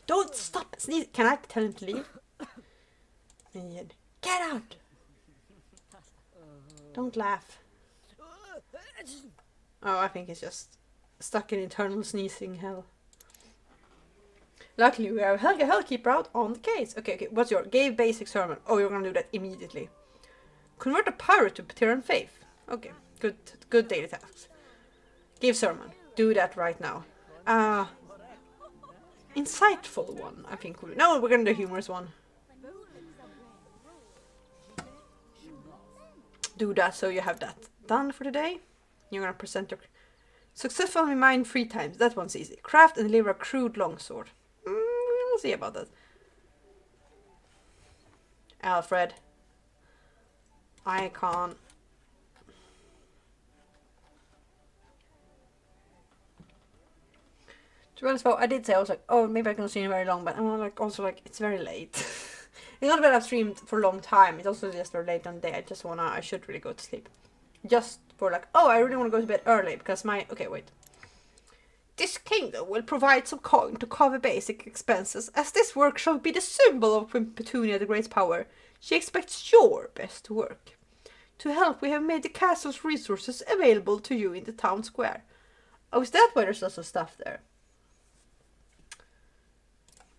Don't stop sneezing. Can I tell him to leave? Get out! Don't laugh. Oh, I think he's just stuck in eternal sneezing hell. Luckily, we have Helga Hellkeeper out on the case. Okay, what's your gave basic sermon? Oh, you're gonna do that immediately. Convert a pirate to Pateran faith. Okay, good daily tasks. Give sermon. Do that right now. Insightful one, I think. No, we're gonna do humorous one. Do that so you have that done for today. You're gonna present your successfully mine 3 times. That one's easy. Craft and deliver a crude longsword. We'll see about that. Alfred. I can't. To be honest, well, I did say I was like, oh, maybe I can stream very long, but I'm like also like it's very late. It's not that I've streamed for a long time. It's also just very late on the day. I should really go to sleep. Just for like, oh, I really want to go to bed early because okay, wait. This kingdom will provide some coin to cover basic expenses, as this work shall be the symbol of Queen Petunia the Great's power. She expects your best work. To help, we have made the castle's resources available to you in the town square. Oh, is that why there's lots of stuff there?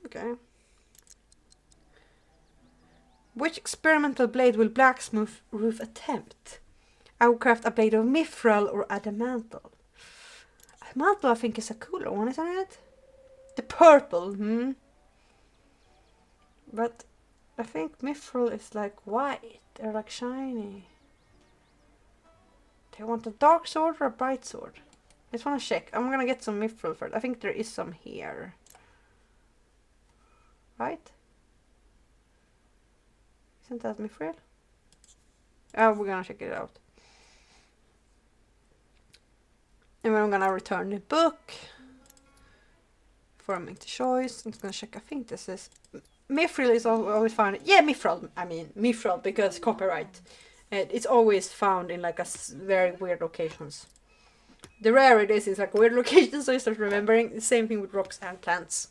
Okay. Which experimental blade will Blacksmith Roof attempt? I will craft a blade of mithril or adamantle. Adamantle, I think, is a cooler one, isn't it? The purple, But I think mithril is like white. They're like shiny. Do you want a dark sword or a bright sword? I just want to check. I'm gonna get some mithril first. I think there is some here. Right? Isn't that mithril? Oh, we're gonna check it out. And then I'm gonna return the book before I make the choice. I'm just gonna check. I think this is mithril is always found. Yeah, mithril. I mean mithril because copyright. It's always found in like very weird locations. The rarer it is like weird locations, so you start remembering. The same thing with rocks and plants.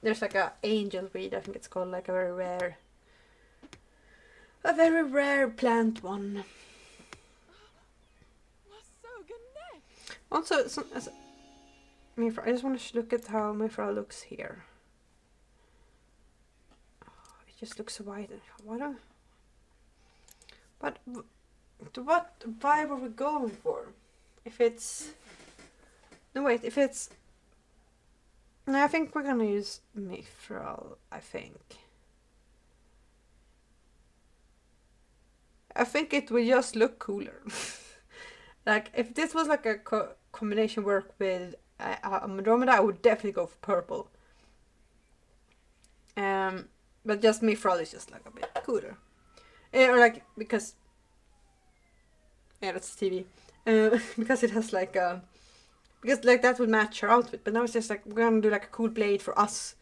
There's like a angel weed. I think it's called like a very rare plant one. Also, I just want to look at how mithril looks here. Oh, it just looks white. But what vibe are we going for? If it's... No, wait, if it's... No, I think we're gonna use mithril, I think. I think it will just look cooler. Like, if this was like a combination work with Andromeda, I would definitely go for purple. But just mithril is just like a bit cooler. Or like, because... Yeah, that's TV. Because it has like a... Because like that would match her outfit. But now it's just like, we're gonna do like a cool blade for us.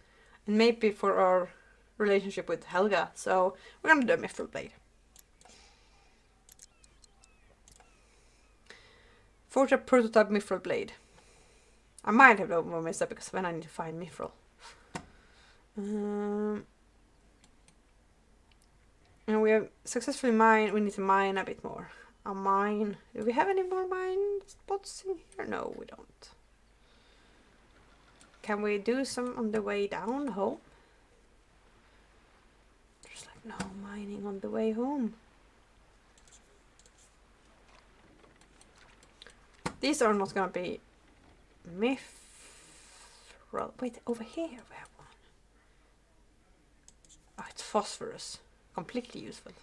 And maybe for our relationship with Helga. So, we're gonna do a mithril blade. Forge a prototype mithril blade. I might have done messed up because then I need to find mithril. And we have successfully mined. We need to mine a bit more. A mine. Do we have any more mine spots in here? No, we don't. Can we do some on the way down home? No mining on the way home. These are not gonna be mithril. Wait, over here we have one. Oh, it's phosphorus. Completely useful.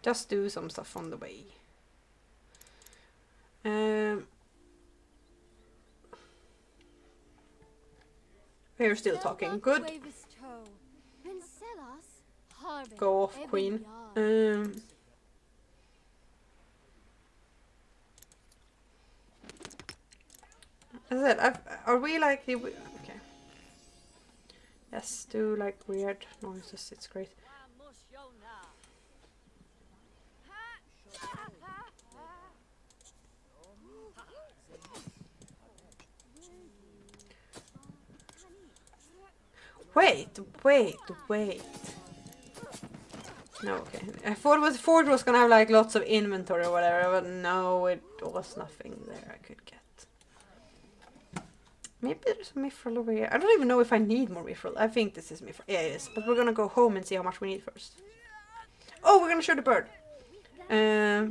Just do some stuff on the way. We're still talking. Good. Go off, queen. As I said, are we like... Okay. Yes, do like weird noises. It's great. Wait. No, okay. I thought Ford was gonna have like lots of inventory or whatever, but no, it was nothing there I could get. Maybe there's a mithril over here. I don't even know if I need more mithril. I think this is mithril. Yeah, it is. But we're gonna go home and see how much we need first. Oh, we're gonna show the bird. I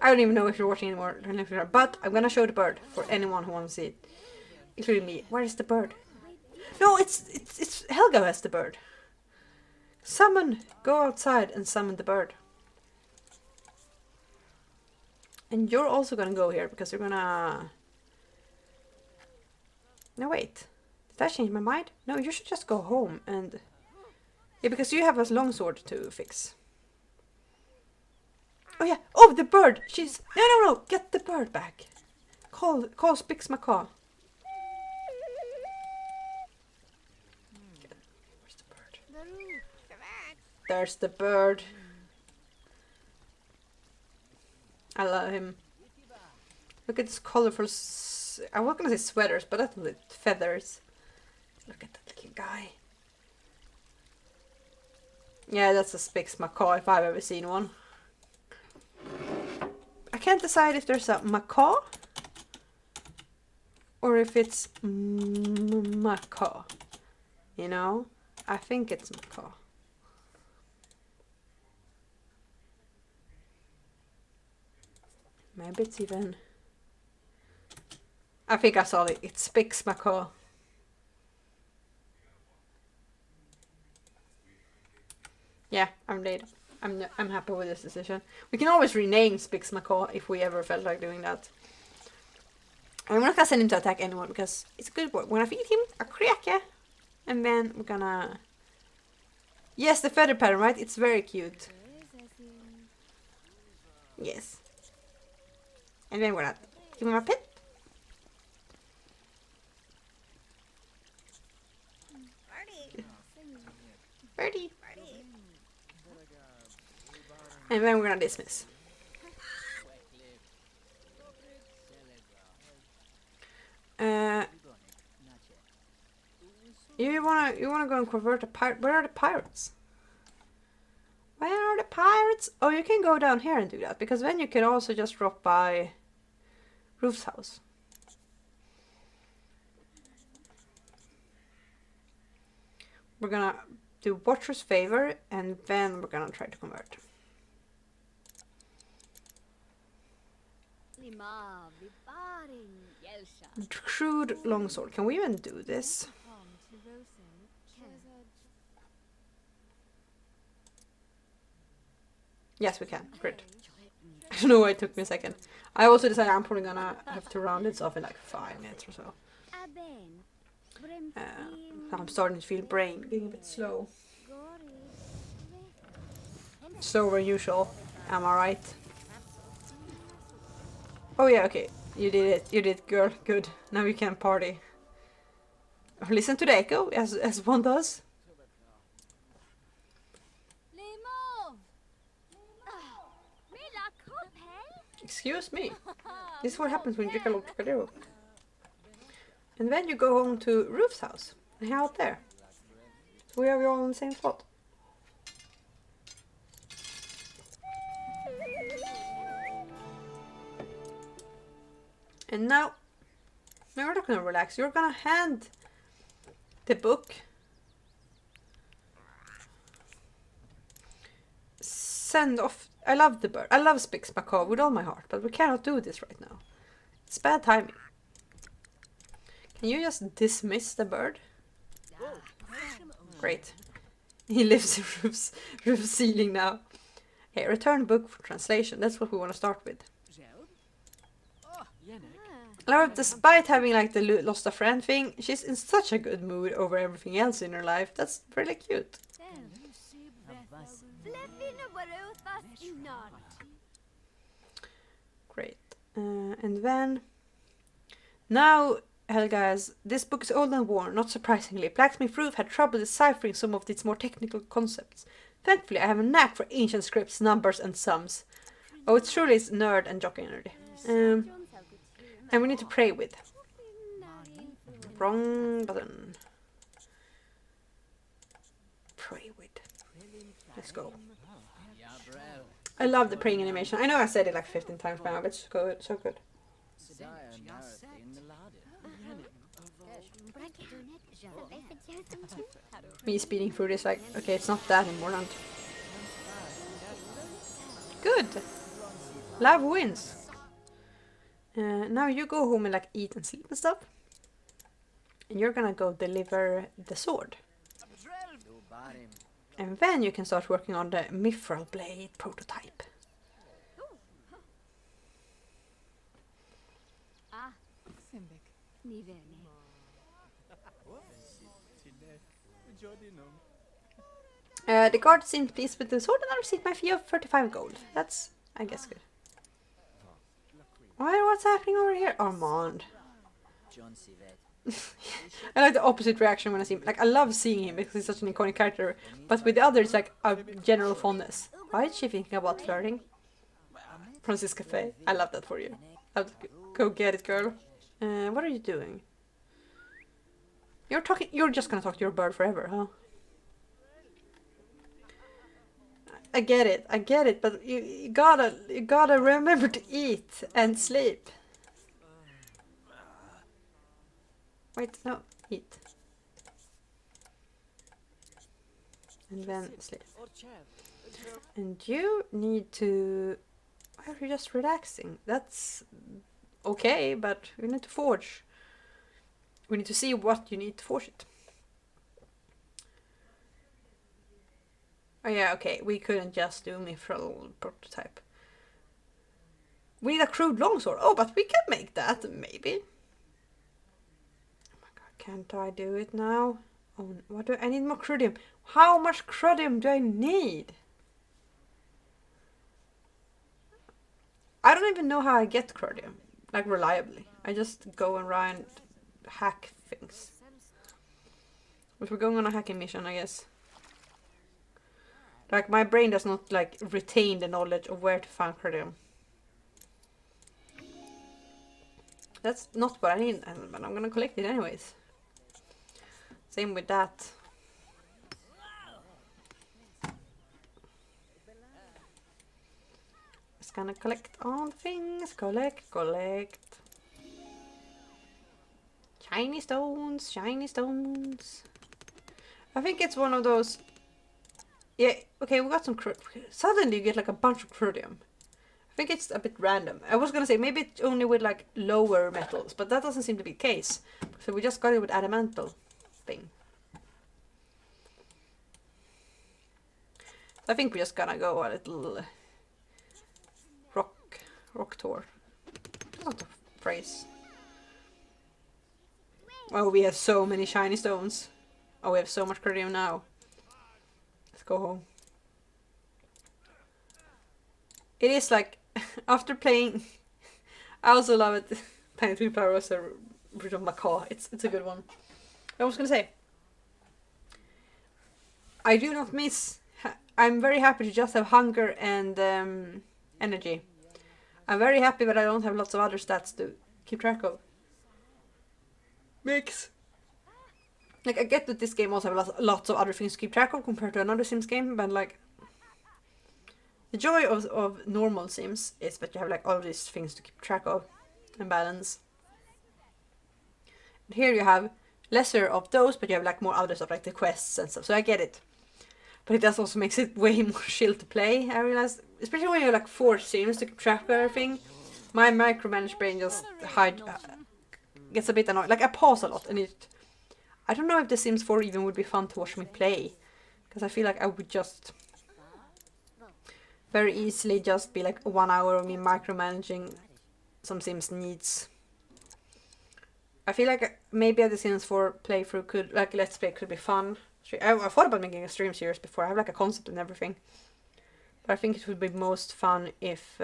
don't even know if you're watching anymore, but I'm gonna show the bird for anyone who wants to see it, including me. Where is the bird? No, it's Helga who has the bird. Summon! Go outside and summon the bird. And you're also gonna go here because you're gonna... No, wait. Did I change my mind? No, you should just go home and... Yeah, because you have a longsword to fix. Oh yeah! Oh, the bird! She's... No! Get the bird back! Call Spix Macaw. Where's the bird? There's the bird. I love him. Look at this colorful... I was gonna say sweaters, but that's with feathers. Look at that little guy. Yeah, that's a Spix Macaw if I've ever seen one. I can't decide if there's a macaw or if it's macaw. You know? I think it's macaw. Maybe it's even... I think I saw it. It's Spix Macaw. Yeah, I'm late. I'm happy with this decision. We can always rename Spix Macaw if we ever felt like doing that. And we're not gonna send him to attack anyone because it's a good word. We're gonna feed him a kreke, and then we're gonna... Yes, the feather pattern, right? It's very cute. Yes. And then we're gonna give him a pet. Birdie. And then we're gonna dismiss. You wanna go and convert a pirate? Where are the pirates? Where are the pirates? Oh, you can go down here and do that because then you can also just drop by Roof's house. We're gonna do Watcher's Favor and then we're gonna try to convert. Shrewd longsword. Can we even do this? Yes, we can. Great. I don't know why it took me a second. I also decided I'm probably gonna have to round this off in like 5 minutes or so. I'm starting to feel brain getting a bit slow. Slower than usual. Am I right? Oh yeah, okay. You did it. You did, girl. Good. Now we can party. Or listen to the echo, as one does. Excuse me. This is what happens when you drink a lot of Trocadero. And then you go home to Roof's house and hang out there. So we are all in the same spot. And now, you're not gonna relax. You're gonna hand The book. Send off. I love the bird. I love Spix Macabre with all my heart, but we cannot do this right now. It's bad timing. Can you just dismiss the bird? Great. He lives in roof ceiling now. Okay, return book for translation. That's what we want to start with. I love it, despite having like the lost a friend thing, she's in such a good mood over everything else in her life. That's really cute. Great. And then now Helga has this book is old and worn, not surprisingly. Blacksmith Ruth had trouble deciphering some of its more technical concepts. Thankfully, I have a knack for ancient scripts, numbers, and sums. Oh, it truly is nerd and jockey energy. And we need to pray with. Wrong button. Pray with. Let's go. I love the praying animation. I know I said it like 15 times by now, but it's good, so good. Me speeding through this like, okay, it's not that important. Good. Love wins. Now you go home and like eat and sleep and stuff. And you're gonna go deliver the sword. And then you can start working on the mithril blade prototype. The guard seemed pleased with the sword and I received my fee of 35 gold. That's, I guess, good. What's happening over here? Armand. I like the opposite reaction when I see him. Like, I love seeing him because he's such an iconic character. But with the others, like, a general fondness. Why is she thinking about flirting? Francis Cafe. I love that for you. Go get it, girl. What are you doing? You're just gonna talk to your bird forever, huh? I get it, but you gotta remember to eat and sleep. Wait, no, eat. And then sleep. And you need to... Why are you just relaxing? That's okay, but we need to forge. We need to see what you need to forge it. Oh yeah, okay, we couldn't just do mithril prototype. We need a crude longsword. Oh, but we can make that, maybe. Oh my god, can't I do it now? Oh, what do I need more crudium? How much crudium do I need? I don't even know how I get crudium, like reliably. I just go and hack things. But we're going on a hacking mission, I guess. Like, my brain does not, like, retain the knowledge of where to find crudium. That's not what I need, but I'm gonna collect it anyways. Same with that. Just gonna collect all things. Collect. Shiny stones. I think it's one of those... Yeah, okay, we got some suddenly you get like a bunch of crudium. I think it's a bit random. I was gonna say maybe it's only with like lower metals, but that doesn't seem to be the case. So we just got it with adamantal thing. So I think we're just gonna go a little rock tour. That's not a phrase. Oh, we have so many shiny stones. Oh, we have so much crudium now. Let's go home. It is like, after playing, I also love it. Tiny Three Power was a bit of macaw. It's a good one. I was gonna say, I do not miss. I'm very happy to just have hunger and energy. I'm very happy that I don't have lots of other stats to keep track of. Mix. Like, I get that this game also has lots of other things to keep track of compared to another Sims game, but like, the joy of normal Sims is that you have like all these things to keep track of and balance. And here you have lesser of those, but you have like more other stuff like the quests and stuff. So I get it. But it does also makes it way more chill to play, I realize. Especially when you have like 4 streams to keep track of everything. My micromanaged brain just gets a bit annoyed. Like I pause a lot and I don't know if The Sims 4 even would be fun to watch me play. Because I feel like I would just very easily just be like 1 hour of me micromanaging some Sims needs. I feel like maybe The Sims 4 playthrough could, like Let's Play could be fun. I thought about making a stream series before. I have like a concept and everything. But I think it would be most fun if...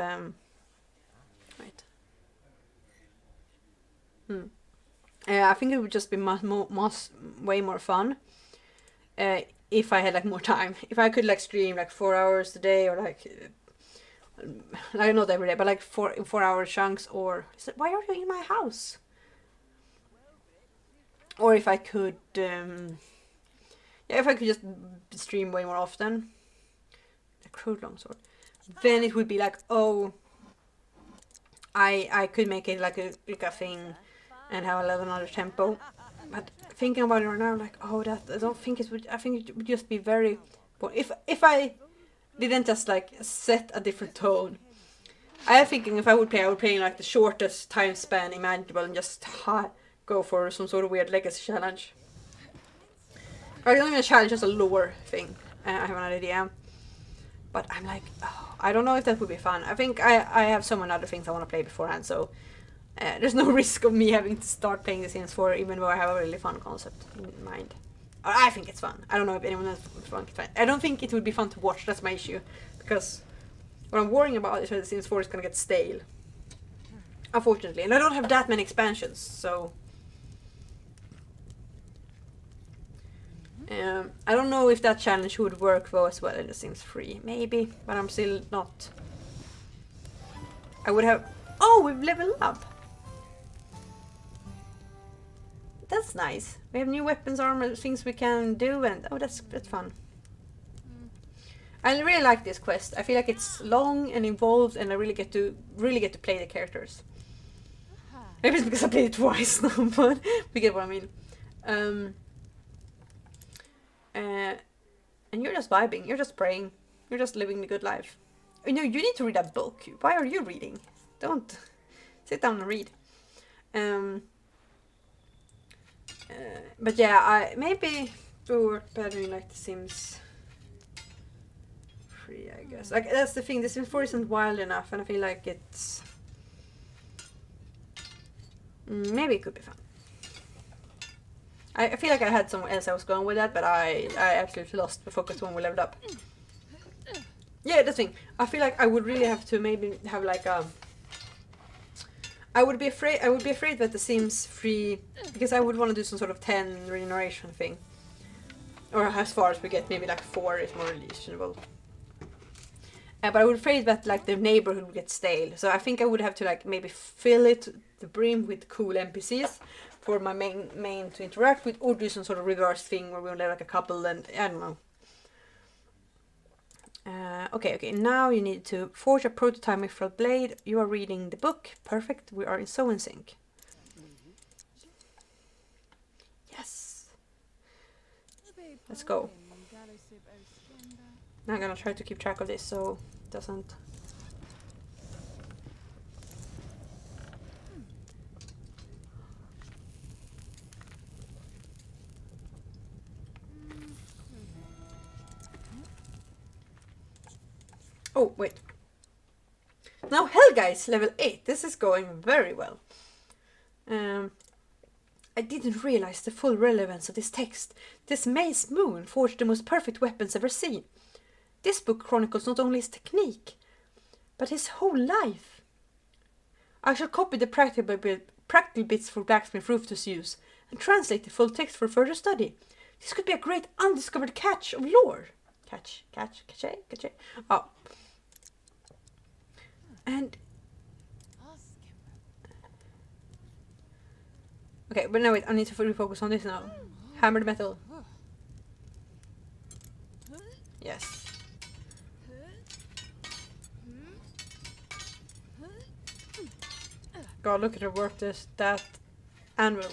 Wait. I think it would just be way more fun if I had like more time. If I could like stream like 4 hours a day or like not every day, but like 4 hour chunks. Or why are you in my house? Or if I could, if I could just stream way more often, a crude longsword, then it would be like, oh, I could make it like a thing and have a little another tempo. But thinking about it right now, like, oh, that I don't think it would. I think it would just be very. But if I didn't just like set a different tone, I am thinking if I would play in like the shortest time span imaginable and just go for some sort of weird legacy challenge. Or not even a challenge, just a lore thing. I have an idea. But I'm like, oh, I don't know if that would be fun. I think I have so many other things I want to play beforehand, so there's no risk of me having to start playing The Sims 4, even though I have a really fun concept in mind. Or I think it's fun. I don't know if anyone else would find it fun. I don't think it would be fun to watch, that's my issue. Because what I'm worrying about is that The Sims 4 is going to get stale. Unfortunately. And I don't have that many expansions, so... I don't know if that challenge would work though as well in The Sims 3. Maybe, but I'm still not... I would have... Oh, we've leveled up! That's nice. We have new weapons, armor, things we can do, and... Oh, that's fun. I really like this quest. I feel like it's long and involved, and I really get to play the characters. Maybe it's because I played it twice now, but we get what I mean. And you're just vibing, you're just praying, you're just living the good life. You know, you need to read a book. Why are you reading? Don't sit down and read. But yeah, I maybe do work better in like The Sims 3, I guess. Like that's the thing. The Sims 4 isn't wild enough, and I feel like it's maybe it could be fun. I feel like I had somewhere else I was going with that, but I absolutely lost the focus when we leveled up. Yeah, that's the thing. I feel like I would really have to maybe have like a... I would be afraid that The Sims 3... Because I would want to do some sort of 10 regeneration thing. Or as far as we get, maybe like 4 is more reasonable. But I would be afraid that like the neighborhood would get stale. So I think I would have to like maybe fill it to the brim with cool NPCs. For my main to interact with, or do some sort of reverse thing where we only have like a couple, and I don't know. Okay, now you need to forge a prototype mithril blade. You are reading the book. Perfect, we are so in sync. Yes. Let's go. Now I'm gonna try to keep track of this so it doesn't... Oh, wait. Now Helga is level 8. This is going very well. I didn't realize the full relevance of this text. This Maze Moon forged the most perfect weapons ever seen. This book chronicles not only his technique, but his whole life. I shall copy the practical bits for Blacksmith Rufus use and translate the full text for further study. This could be a great undiscovered catch of lore. Catch. Oh. And... Okay, but no wait, I need to fully focus on this now. Hammer the metal. Yes. God, look at her work that anvil.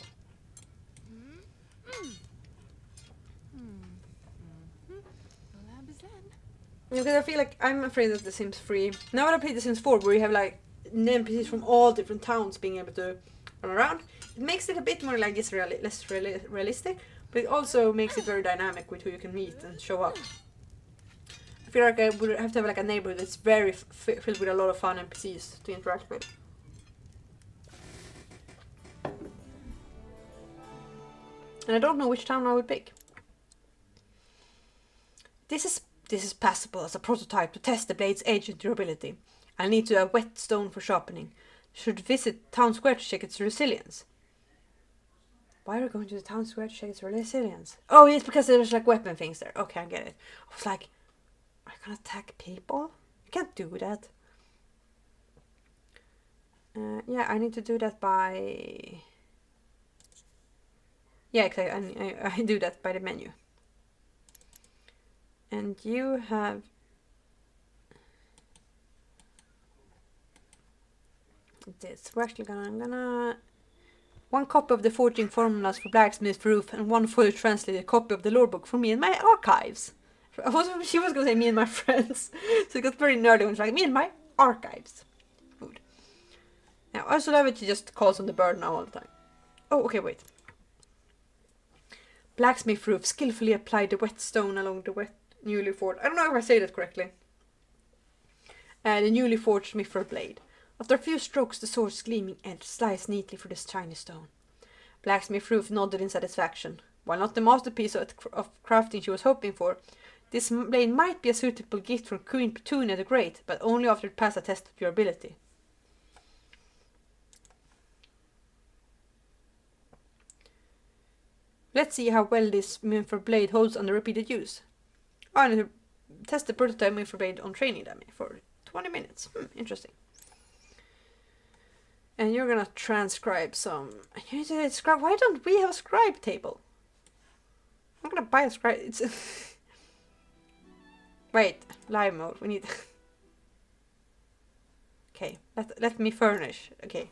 Because I feel like I'm afraid of The Sims 3. Now that I played The Sims 4, where you have like NPCs from all different towns being able to run around, it makes it a bit more like less realistic, but it also makes it very dynamic with who you can meet and show up. I feel like I would have to have like a neighborhood that's very filled with a lot of fun NPCs to interact with. And I don't know which town I would pick. This is passable as a prototype to test the blade's edge and durability. I'll need to a whetstone for sharpening. Should visit town square to check its resilience. Why are we going to the town square to check its resilience? Oh, it's because there's like weapon things there. Okay, I get it. I was like, are you gonna attack people? You can't do that. Yeah, I need to do that by... Yeah, exactly. I do that by the menu. And you have... this. We're actually I'm gonna... 1 copy of the forging formulas for blacksmith roof and 1 fully translated copy of the lore book for me and my archives. She was gonna say me and my friends. So it got very nerdy when it's like, me and my archives. Food. Now, I also love it she just calls on the bird now all the time. Oh, okay, wait. Blacksmith roof skillfully applied the whetstone along the newly forged... I don't know if I say that correctly. The newly forged mithril blade. After a few strokes, the sword's gleaming edge sliced neatly through the shiny stone. Blacksmith Roof nodded in satisfaction. While not the masterpiece of crafting she was hoping for, this blade might be a suitable gift from Queen Petunia the Great, but only after it passed a test of durability. Let's see how well this mithril blade holds under repeated use. I need to test the prototype mithril blade on training dummy for 20 minutes. Interesting. And you're gonna transcribe some... You need to scribe... Why don't we have a scribe table? I'm gonna buy a scribe... It's... Wait, live mode. We need... Okay, let me furnish. Okay.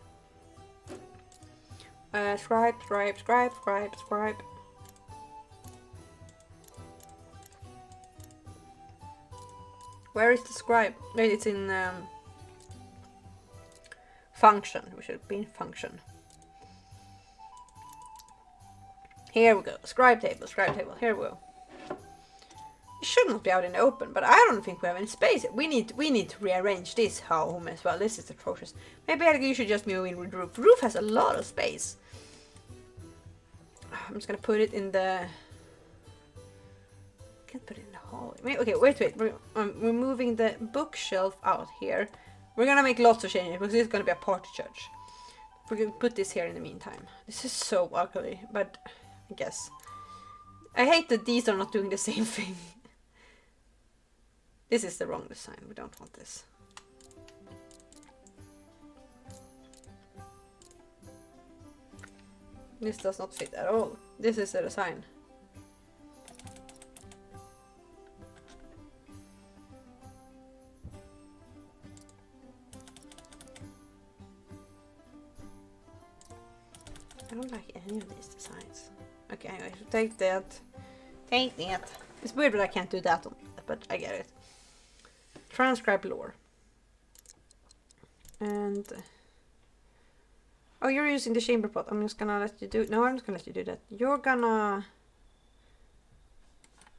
Scribe. Where is the scribe? Wait, it's in... function. We should be in function. Here we go. Scribe table. Here we go. It should not be out in the open, but I don't think we have any space. We need to rearrange this home as well. This is atrocious. Maybe you should just move in with Roof. Roof has a lot of space. I'm just gonna put it in the... Can't put it in the hallway. Okay, wait. We're moving the bookshelf out here. We're gonna make lots of changes because it's gonna be a party church. We're gonna put this here in the meantime. This is so ugly, but I guess. I hate that these are not doing the same thing. This is the wrong design. We don't want this. This does not fit at all. This is the design. I don't like any of these designs. Okay, anyway, so take that. Take that. It's weird that I can't do that on it, but I get it. Transcribe lore. And... Oh, you're using the chamber pot. I'm just gonna let you do... No, I'm just gonna let you do that. You're gonna...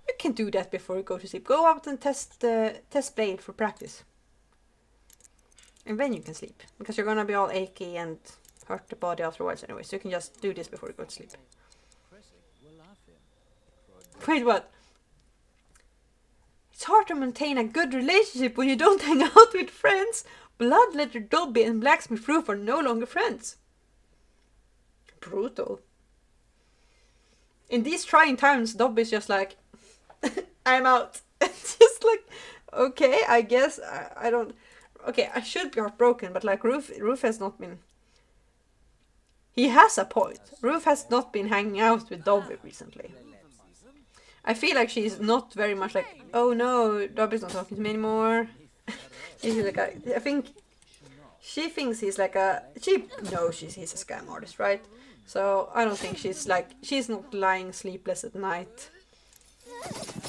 You can do that before you go to sleep. Go out and test the test blade for practice. And then you can sleep. Because you're gonna be all achy and... hurt the body afterwards anyway, so you can just do this before you go to sleep. Wait, what? It's hard to maintain a good relationship when you don't hang out with friends. Bloodletter Dobby and Blacksmith Roof are no longer friends. Brutal. In these trying times, Dobby's just like, I'm out. It's just like, okay, I guess I don't... Okay, I should be heartbroken, but like Roof has not been... He has a point. Roof has not been hanging out with Dobby recently. I feel like she's not very much like, oh no, Dobby's not talking to me anymore. She's like I think she thinks he's like a... She knows he's a scam artist, right? So I don't think she's like... She's not lying sleepless at night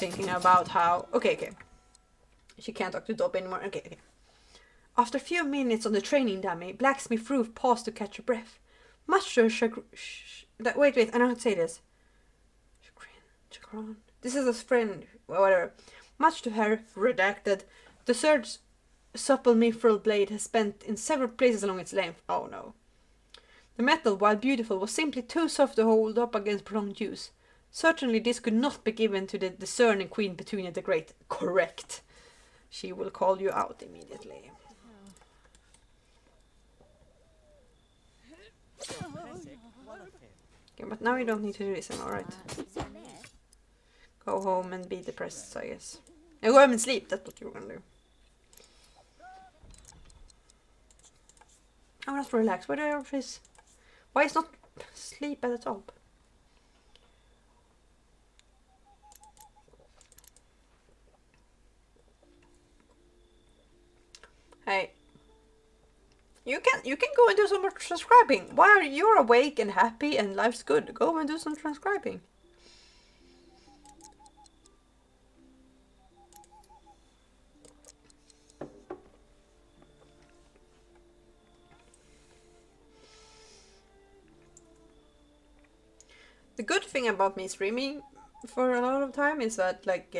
thinking about how... Okay. She can't talk to Dobby anymore. Okay. After a few minutes on the training dummy, Blacksmith Roof paused to catch her breath. Much to her wait, I know how to say this. Chagrin. This is a friend, whatever. Much to her, redacted, the sword's supple mithril blade has bent in several places along its length. Oh no. The metal, while beautiful, was simply too soft to hold up against prolonged use. Certainly this could not be given to the discerning Queen Petunia the Great. Correct. She will call you out immediately. Okay, but now you don't need to do this, alright. Go home and be depressed, I guess. And go home and sleep, that's what you're gonna do. I'm not relaxed. Why is not sleep at the top? Hey. You can go and do some more transcribing. While you're awake and happy and life's good, go and do some transcribing. The good thing about me streaming for a lot of time is that like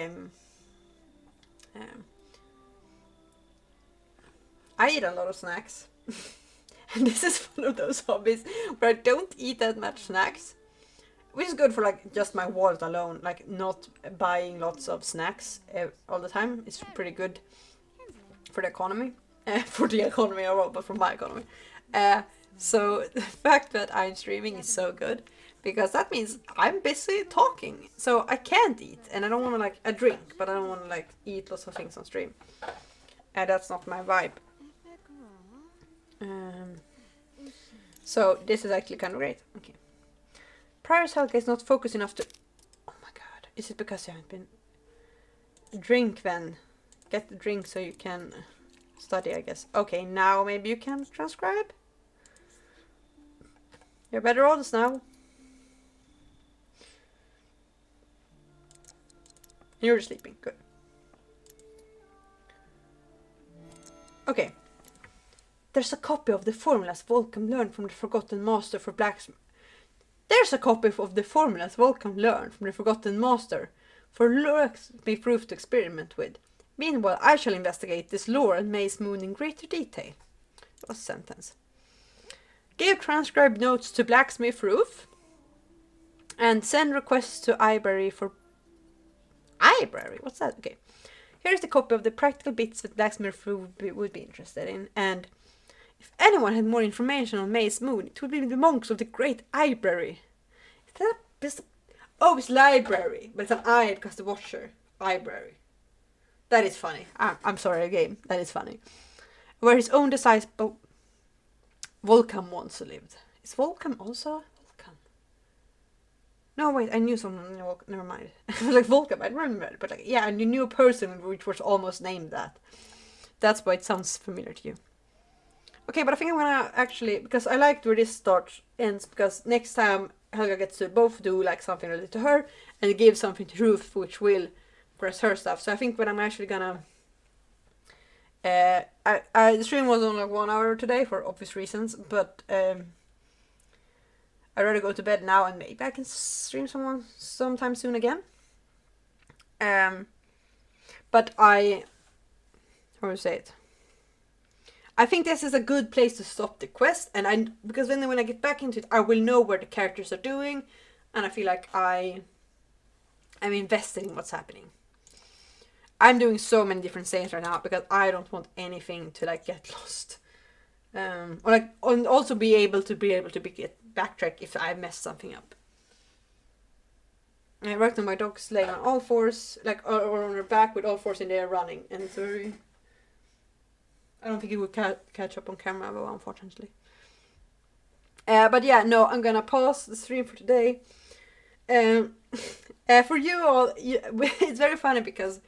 I eat a lot of snacks. And this is one of those hobbies where I don't eat that much snacks. Which is good for like just my wallet alone, like not buying lots of snacks all the time. It's pretty good for the economy. For the economy overall, but for my economy. So the fact that I'm streaming is so good. Because that means I'm busy talking. So I can't eat. And I don't want to like, I drink, but I don't want to like eat lots of things on stream. And that's not my vibe. So this is actually kind of great. Okay. Prior's Helga is not focused enough to... Oh my god. Is it because you haven't been... Drink then. Get the drink so you can study, I guess. Okay, now maybe you can transcribe? You're better odds now. You're sleeping. Good. Okay. There's a copy of the formulas Volcom learned from the Forgotten Master for blacksmith. There's a copy of the formulas Volcom learned from the Forgotten Master for Blacksmith Roof to experiment with. Meanwhile, I shall investigate this lore and Maze Moon in greater detail. That was a sentence. Give transcribed notes to Blacksmith Roof and send requests to Ibrary for... Ibrary? What's that? Okay. Here's the copy of the practical bits that Blacksmith Roof would be interested in, and if anyone had more information on Maze Moon, it would be the monks of the Great Ibrary. Oh, it's library, but it's an I because the Watcher. Ibrary. That is funny. I'm sorry, game. That is funny. Where his own disciple Volcom once lived. Is Volcom also Volcom? No, wait, I knew someone. No, never mind. I was like Volcom, I remember it, but like, yeah, and you knew a person which was almost named that. That's why it sounds familiar to you. Okay, but I think I'm gonna actually, because I liked where this ends, because next time Helga gets to both do like something related to her and give something to Ruth, which will progress her stuff. So I think what I'm actually gonna, the stream was only like 1 hour today for obvious reasons, but I'd rather go to bed now and maybe I can stream sometime soon again. But how do you say it? I think this is a good place to stop the quest, and because then when I get back into it, I will know where the characters are doing, and I feel like I'm invested in what's happening. I'm doing so many different things right now because I don't want anything to like get lost, and also be able to backtrack if I mess something up. I worked on my dog's laying on all fours, like or on her back with all fours in there running, and it's very. I don't think it would catch up on camera, though, unfortunately. But yeah, no, I'm gonna pause the stream for today. For you all, it's very funny because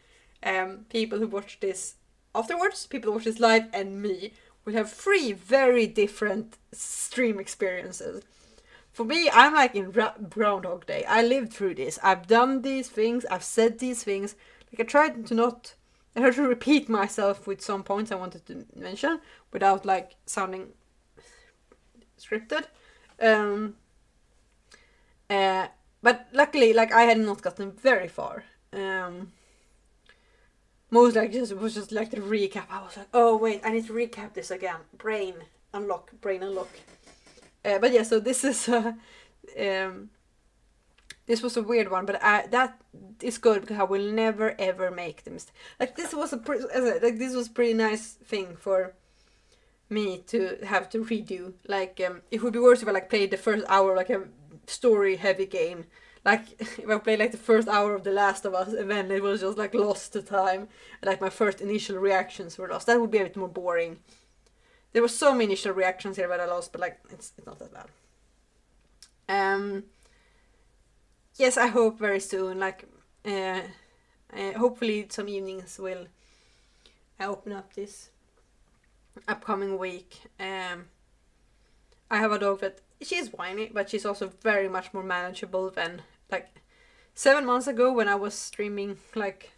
people who watch this afterwards, people who watch this live, and me will have 3 very different stream experiences. For me, I'm like in Groundhog Day. I lived through this. I've done these things. I've said these things. Like I tried to not. I had to repeat myself with some points I wanted to mention without like sounding scripted. But luckily, like I had not gotten very far. Most like just was just like the recap. I was like, oh wait, I need to recap this again. Brain unlock. But yeah, so this is this was a weird one, but that is good because I will never ever make the mistake. Like this was this was pretty nice thing for me to have to redo. Like it would be worse if I like played the first hour like a story heavy game. Like if I played like the first hour of The Last of Us and then it was just like lost to time and like my first initial reactions were lost. That would be a bit more boring. There were some initial reactions here that I lost, but like it's not that bad. Yes, I hope very soon. Like hopefully some evenings will open up this upcoming week. I have a dog that she's whiny, but she's also very much more manageable than like 7 months ago when I was streaming like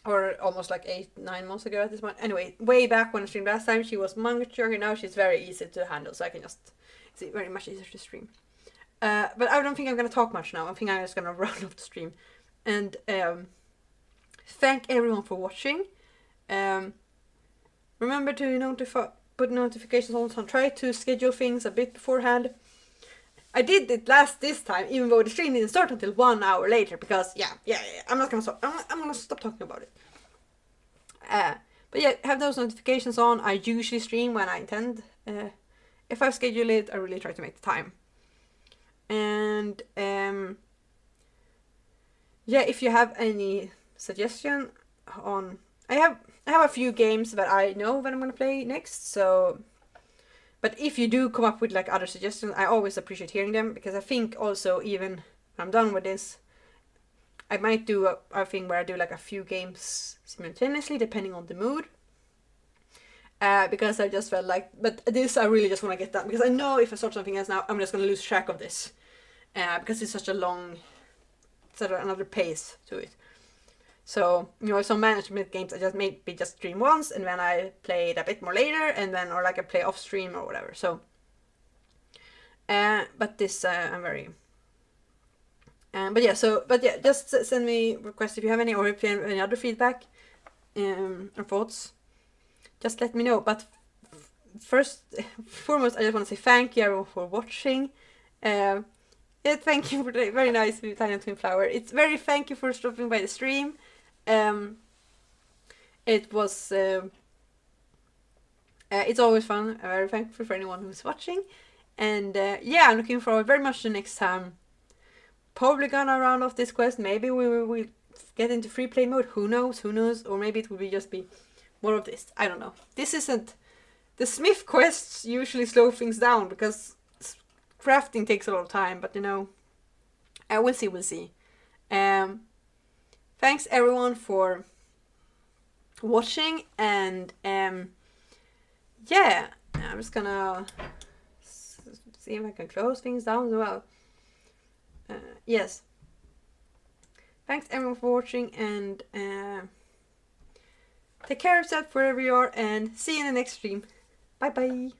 or almost like 8-9 months ago at this point. Anyway, way back when I streamed last time, she was mature, and now she's very easy to handle, so I can just it's very much easier to stream. But I don't think I'm gonna talk much now. I think I'm just gonna run off the stream and thank everyone for watching. Remember to put notifications on. Try to schedule things a bit beforehand. I did it this time, even though the stream didn't start until 1 hour later because I'm not gonna stop. I'm gonna stop talking about it. But yeah, have those notifications on. I usually stream when I intend. If I schedule it, I really try to make the time. And if you have any suggestion on, I have a few games that I know that I'm gonna play next. So, but if you do come up with like other suggestions, I always appreciate hearing them because I think also even when I'm done with this, I might do a thing where I do like a few games simultaneously depending on the mood. Because I just felt like, but this I really just want to get done because I know if I start something else now, I'm just gonna lose track of this. Because it's such a long, sort of another pace to it. So, some management games I just maybe just stream once and then I play it a bit more later and then, or like I play off stream or whatever. So, but this, I'm very, just send me requests if you have any or if you have any other feedback, or thoughts, just let me know. But foremost, I just want to say thank you everyone for watching. Thank you for the very nice Italian Twin Flower. It's very thank you for stopping by the stream. It was it's always fun. I'm very thankful for anyone who's watching, and I'm looking forward very much to next time. Probably gonna round off this quest. Maybe we will get into free play mode. Who knows? Or maybe it will just be more of this. I don't know. This isn't the Smith quests usually slow things down because crafting takes a lot of time, but we'll see. Thanks everyone for watching, and I'm just gonna see if I can close things down as well. Yes. Thanks everyone for watching, and take care of yourself wherever you are, and see you in the next stream. Bye bye.